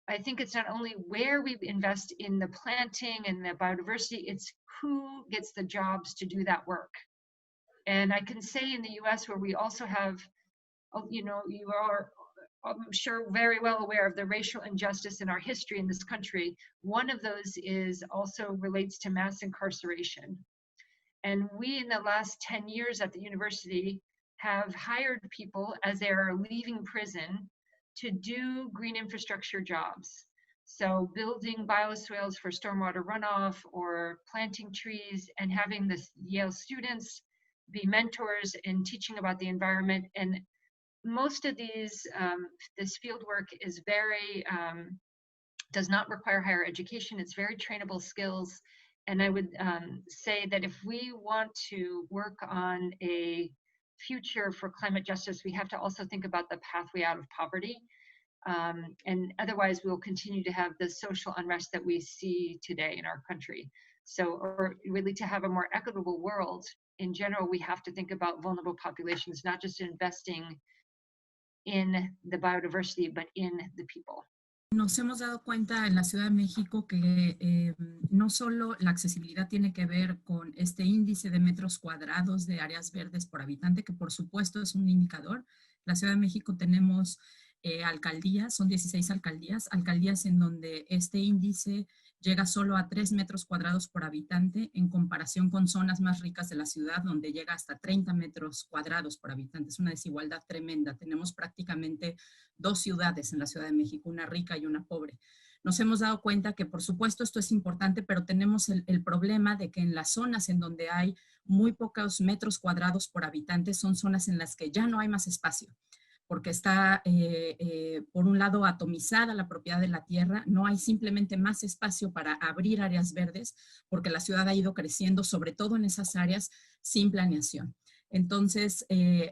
Speaker 3: I think it's not only where we invest in the planting and the biodiversity, it's who gets the jobs to do that work. And I can say in the US, where we also have, you are, I'm sure, very well aware of the racial injustice in our history in this country. One of those also relates to mass incarceration. And we, in the last 10 years at the university, have hired people as they are leaving prison to do green infrastructure jobs. So building bioswales for stormwater runoff or planting trees, and having the Yale students be mentors in teaching about the environment. And most of this field work is does not require higher education. It's very trainable skills. And I would say that if we want to work on a future for climate justice, we have to also think about the pathway out of poverty. And otherwise, we'll continue to have the social unrest that we see today in our country. So, or really to have a more equitable world, in general, we have to think about vulnerable populations, not just investing in the biodiversity, but in the people.
Speaker 4: Nos hemos dado cuenta en la Ciudad de México que no solo la accesibilidad tiene que ver con este índice de metros cuadrados de áreas verdes por habitante, que por supuesto es un indicador. La Ciudad de México tenemos alcaldías, son 16 alcaldías en donde este índice llega solo a 3 metros cuadrados por habitante, en comparación con zonas más ricas de la ciudad, donde llega hasta 30 metros cuadrados por habitante. Es una desigualdad tremenda. Tenemos prácticamente 2 ciudades en la Ciudad de México, una rica y una pobre. Nos hemos dado cuenta que, por supuesto, esto es importante, pero tenemos el problema de que en las zonas en donde hay muy pocos metros cuadrados por habitante son zonas en las que ya no hay más espacio, porque está, por un lado, atomizada la propiedad de la tierra, no hay simplemente más espacio para abrir áreas verdes, porque la ciudad ha ido creciendo, sobre todo en esas áreas, sin planeación. Entonces,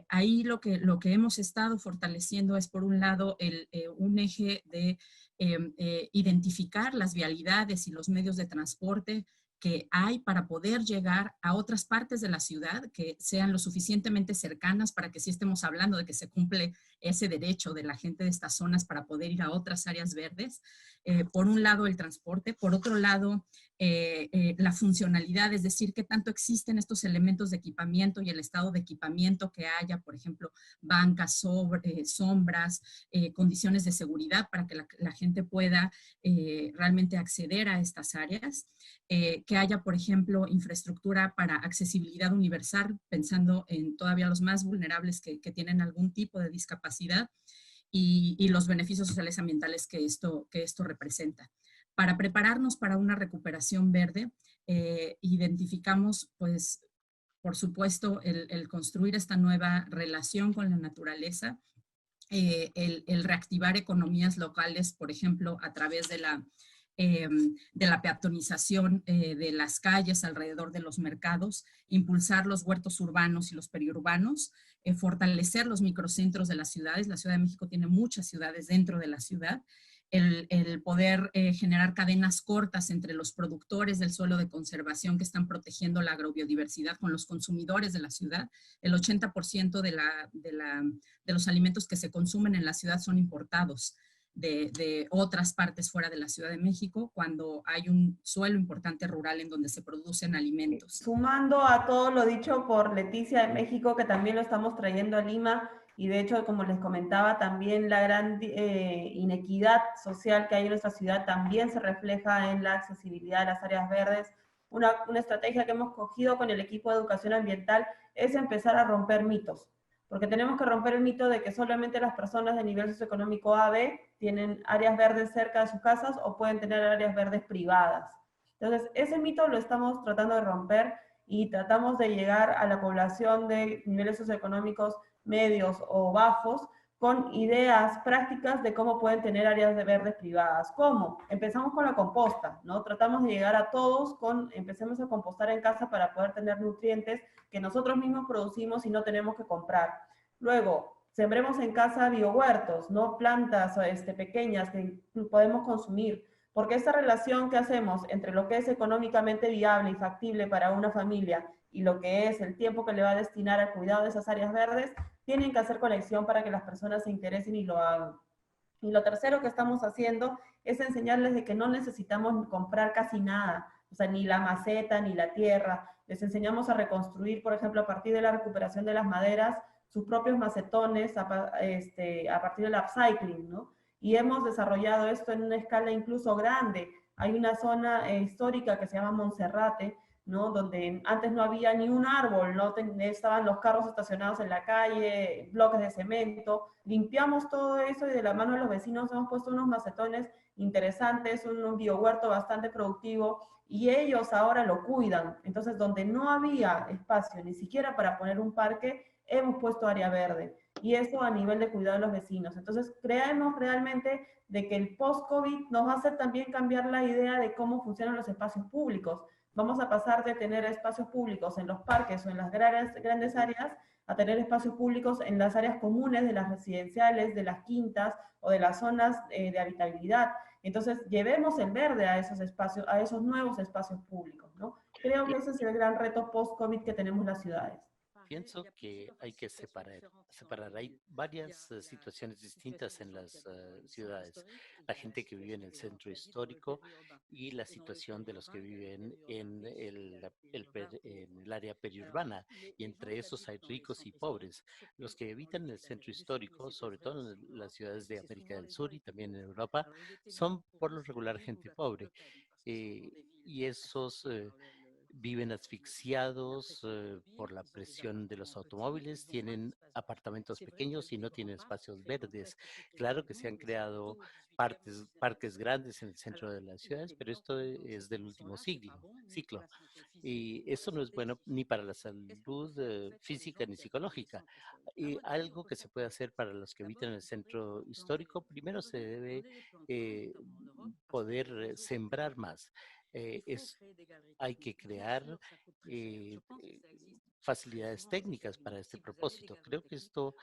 Speaker 4: ahí lo que hemos estado fortaleciendo es, por un lado, un eje de identificar las vialidades y los medios de transporte que hay para poder llegar a otras partes de la ciudad que sean lo suficientemente cercanas para que sí estemos hablando de que se cumple ese derecho de la gente de estas zonas para poder ir a otras áreas verdes. Por un lado el transporte, por otro lado la funcionalidad, es decir, qué tanto existen estos elementos de equipamiento y el estado de equipamiento que haya, por ejemplo, bancas, sombras, condiciones de seguridad para que la gente pueda realmente acceder a estas áreas. Que haya, por ejemplo, infraestructura para accesibilidad universal, pensando en todavía los más vulnerables que tienen algún tipo de discapacidad y los beneficios sociales y ambientales que esto representa. Para prepararnos para una recuperación verde, identificamos, pues, por supuesto, el construir esta nueva relación con la naturaleza, el reactivar economías locales, por ejemplo, a través de la peatonización de las calles alrededor de los mercados, impulsar los huertos urbanos y los periurbanos, fortalecer los microcentros de las ciudades. La Ciudad de México tiene muchas ciudades dentro de la ciudad, el poder generar cadenas cortas entre los productores del suelo de conservación que están protegiendo la agrobiodiversidad con los consumidores de la ciudad. El 80% de los alimentos que se consumen en la ciudad son importados de otras partes fuera de la Ciudad de México, cuando hay un suelo importante rural en donde se producen alimentos.
Speaker 5: Sumando a todo lo dicho por Leticia de México, que también lo estamos trayendo a Lima, y de hecho, como les comentaba, también la gran inequidad social que hay en nuestra ciudad también se refleja en la accesibilidad a las áreas verdes. Una estrategia que hemos cogido con el equipo de educación ambiental es empezar a romper mitos, porque tenemos que romper el mito de que solamente las personas de nivel socioeconómico A, B tienen áreas verdes cerca de sus casas o pueden tener áreas verdes privadas. Entonces, ese mito lo estamos tratando de romper y tratamos de llegar a la población de niveles socioeconómicos medios o bajos con ideas prácticas de cómo pueden tener áreas de verdes privadas. ¿Cómo? Empezamos con la composta, ¿no? Tratamos de llegar a todos empecemos a compostar en casa para poder tener nutrientes que nosotros mismos producimos y no tenemos que comprar. Luego, sembremos en casa biohuertos, ¿no? Plantas pequeñas que podemos consumir, porque esta relación que hacemos entre lo que es económicamente viable y factible para una familia y lo que es el tiempo que le va a destinar al cuidado de esas áreas verdes, tienen que hacer conexión para que las personas se interesen y lo hagan. Y lo tercero que estamos haciendo es enseñarles de que no necesitamos comprar casi nada, o sea, ni la maceta, ni la tierra. Les enseñamos a reconstruir, por ejemplo, a partir de la recuperación de las maderas, sus propios macetones a partir del upcycling, ¿no? Y hemos desarrollado esto en una escala incluso grande. Hay una zona histórica que se llama Monserrate, ¿no? Donde antes no había ni un árbol, ¿no? Estaban los carros estacionados en la calle, bloques de cemento. Limpiamos todo eso y de la mano de los vecinos hemos puesto unos macetones interesantes, un biohuerto bastante productivo, y ellos ahora lo cuidan. Entonces, donde no había espacio ni siquiera para poner un parque, hemos puesto área verde. Y eso a nivel de cuidado de los vecinos. Entonces, creemos realmente de que el post-COVID nos va a hacer también cambiar la idea de cómo funcionan los espacios públicos. Vamos a pasar de tener espacios públicos en los parques o en las grandes áreas a tener espacios públicos en las áreas comunes de las residenciales, de las quintas o de las zonas de habitabilidad. Entonces, llevemos el verde a esos espacios, a esos nuevos espacios públicos, ¿no? Creo que ese es el gran reto post-COVID que tenemos las ciudades.
Speaker 7: Pienso que hay que separar. Hay varias situaciones distintas en las ciudades. La gente que vive en el centro histórico y la situación de los que viven en en el área periurbana. Y entre esos hay ricos y pobres. Los que habitan en el centro histórico, sobre todo en las ciudades de América del Sur y también en Europa, son por lo regular gente pobre. Y esos viven asfixiados por la presión de los automóviles, tienen apartamentos pequeños y no tienen espacios verdes. Claro que se han creado parques grandes en el centro de las ciudades, pero esto es del último ciclo. Y eso no es bueno ni para la salud física ni psicológica. Y algo que se puede hacer para los que habitan en el centro histórico, primero se debe poder sembrar más. Es hay que crear facilidades técnicas para este propósito. Creo que esto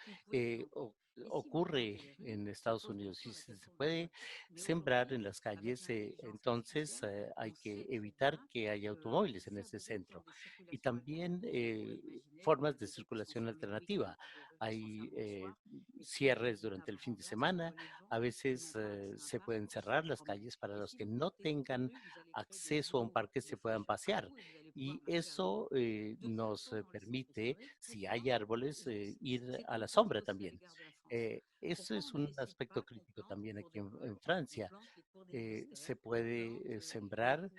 Speaker 7: ocurre en Estados Unidos y si se puede sembrar en las calles, entonces hay que evitar que haya automóviles en ese centro. Y también formas de circulación alternativa. Hay cierres durante el fin de semana, a veces se pueden cerrar las calles para los que no tengan acceso a un parque se puedan pasear. Y eso nos permite, si hay árboles, ir a la sombra también. Eso es un aspecto crítico también aquí en Francia. Se puede sembrar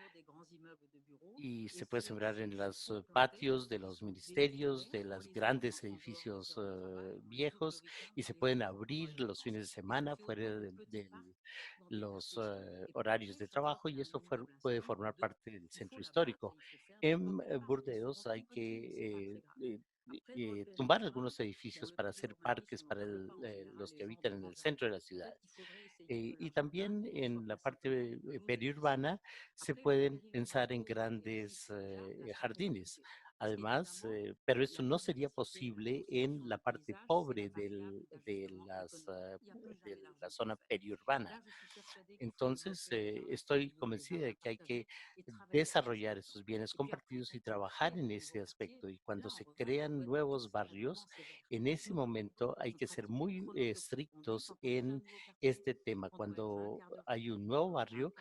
Speaker 7: y se puede sembrar en los patios de los ministerios, de los grandes edificios viejos y se pueden abrir los fines de semana fuera de los horarios de trabajo y eso puede formar parte del centro histórico. En Burdeos hay que tumbar algunos edificios para hacer parques para los que habitan en el centro de la ciudad. Y también en la parte periurbana se pueden pensar en grandes jardines. Además, pero eso no sería posible en la parte pobre de la zona periurbana. Entonces, estoy convencida de que hay que desarrollar esos bienes compartidos y trabajar en ese aspecto. Y cuando se crean nuevos barrios, en ese momento hay que ser muy estrictos en este tema. Cuando hay un nuevo barrio,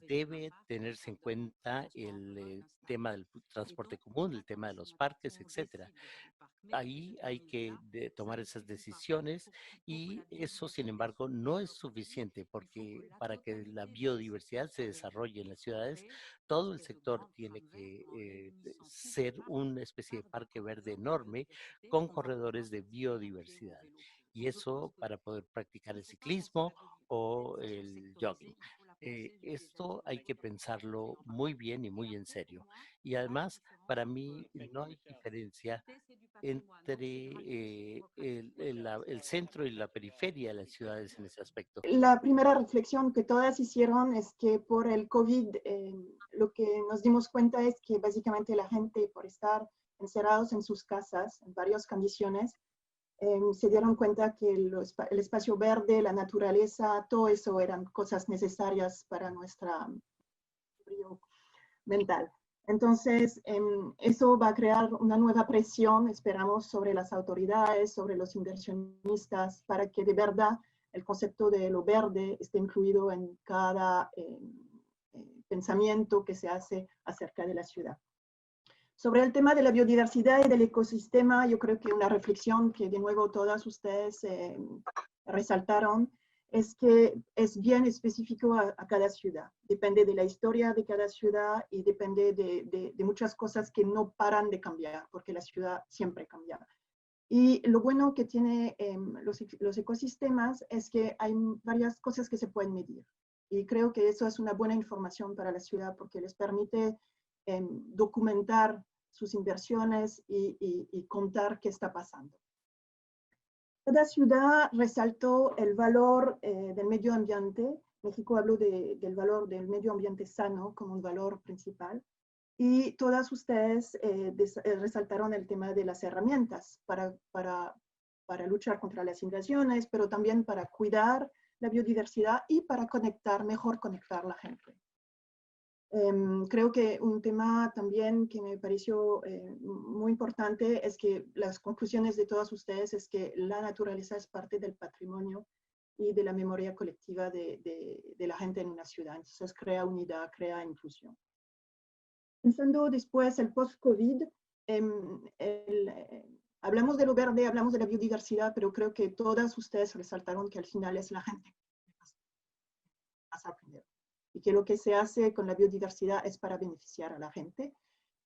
Speaker 7: debe tenerse en cuenta el tema del transporte común, el tema de los parques, etcétera. Ahí hay que tomar esas decisiones y eso, sin embargo, no es suficiente porque para que la biodiversidad se desarrolle en las ciudades, todo el sector tiene que ser una especie de parque verde enorme con corredores de biodiversidad. Y eso para poder practicar el ciclismo o el jogging. Esto hay que pensarlo muy bien y muy en serio. Y además, para mí no hay diferencia entre el centro y la periferia de las ciudades en ese aspecto.
Speaker 8: La primera reflexión que todas hicieron es que por el COVID lo que nos dimos cuenta es que básicamente la gente, por estar encerrados en sus casas en varias condiciones, se dieron cuenta que el espacio verde, la naturaleza, todo eso eran cosas necesarias para nuestra brillo mental. Entonces, eso va a crear una nueva presión, esperamos, sobre las autoridades, sobre los inversionistas, para que de verdad el concepto de lo verde esté incluido en cada pensamiento que se hace acerca de la ciudad. Sobre el tema de la biodiversidad y del ecosistema, yo creo que una reflexión que de nuevo todas ustedes resaltaron es que es bien específico a cada ciudad. Depende de la historia de cada ciudad y depende de muchas cosas que no paran de cambiar, porque la ciudad siempre cambia. Y lo bueno que tiene los ecosistemas es que hay varias cosas que se pueden medir. Y creo que eso es una buena información para la ciudad porque les permite documentar sus inversiones y contar qué está pasando. Cada ciudad resaltó el valor del medio ambiente. México habló del valor del medio ambiente sano como un valor principal. Y todas ustedes resaltaron el tema de las herramientas para luchar contra las invasiones, pero también para cuidar la biodiversidad y para mejor conectar a la gente. Creo que un tema también que me pareció muy importante es que las conclusiones de todas ustedes es que la naturaleza es parte del patrimonio y de la memoria colectiva de la gente en una ciudad. Entonces crea unidad, crea inclusión. Pensando después el post-COVID, hablamos de lo verde, hablamos de la biodiversidad, pero creo que todas ustedes resaltaron que al final es la gente que pasa primero. Y que lo que se hace con la biodiversidad es para beneficiar a la gente.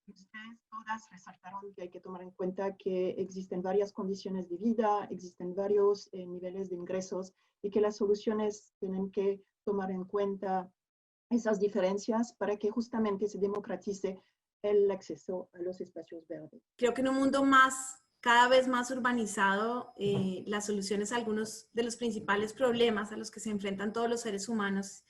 Speaker 8: Ustedes todas resaltaron que hay que tomar en cuenta que existen varias condiciones de vida, existen varios niveles de ingresos y que las soluciones tienen que tomar en cuenta esas diferencias para que justamente se democratice el acceso a los espacios verdes.
Speaker 9: Creo que en un mundo cada vez más urbanizado, las soluciones a algunos de los principales problemas a los que se enfrentan todos los seres humanos,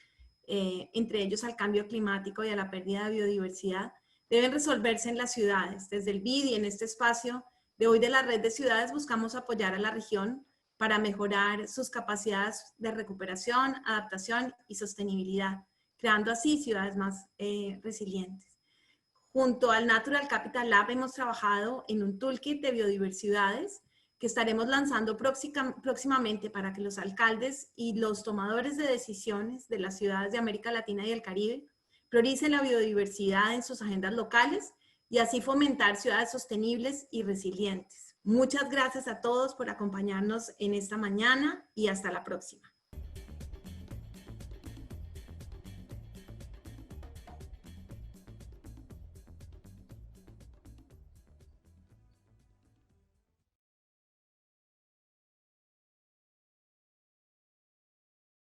Speaker 9: entre ellos al cambio climático y a la pérdida de biodiversidad, deben resolverse en las ciudades. Desde el BID y en este espacio de hoy de la red de ciudades buscamos apoyar a la región para mejorar sus capacidades de recuperación, adaptación y sostenibilidad, creando así ciudades más resilientes. Junto al Natural Capital Lab hemos trabajado en un toolkit de biodiversidades que estaremos lanzando próximamente para que los alcaldes y los tomadores de decisiones de las ciudades de América Latina y el Caribe prioricen la biodiversidad en sus agendas locales y así fomentar ciudades sostenibles y resilientes. Muchas gracias a todos por acompañarnos en esta mañana y hasta la próxima.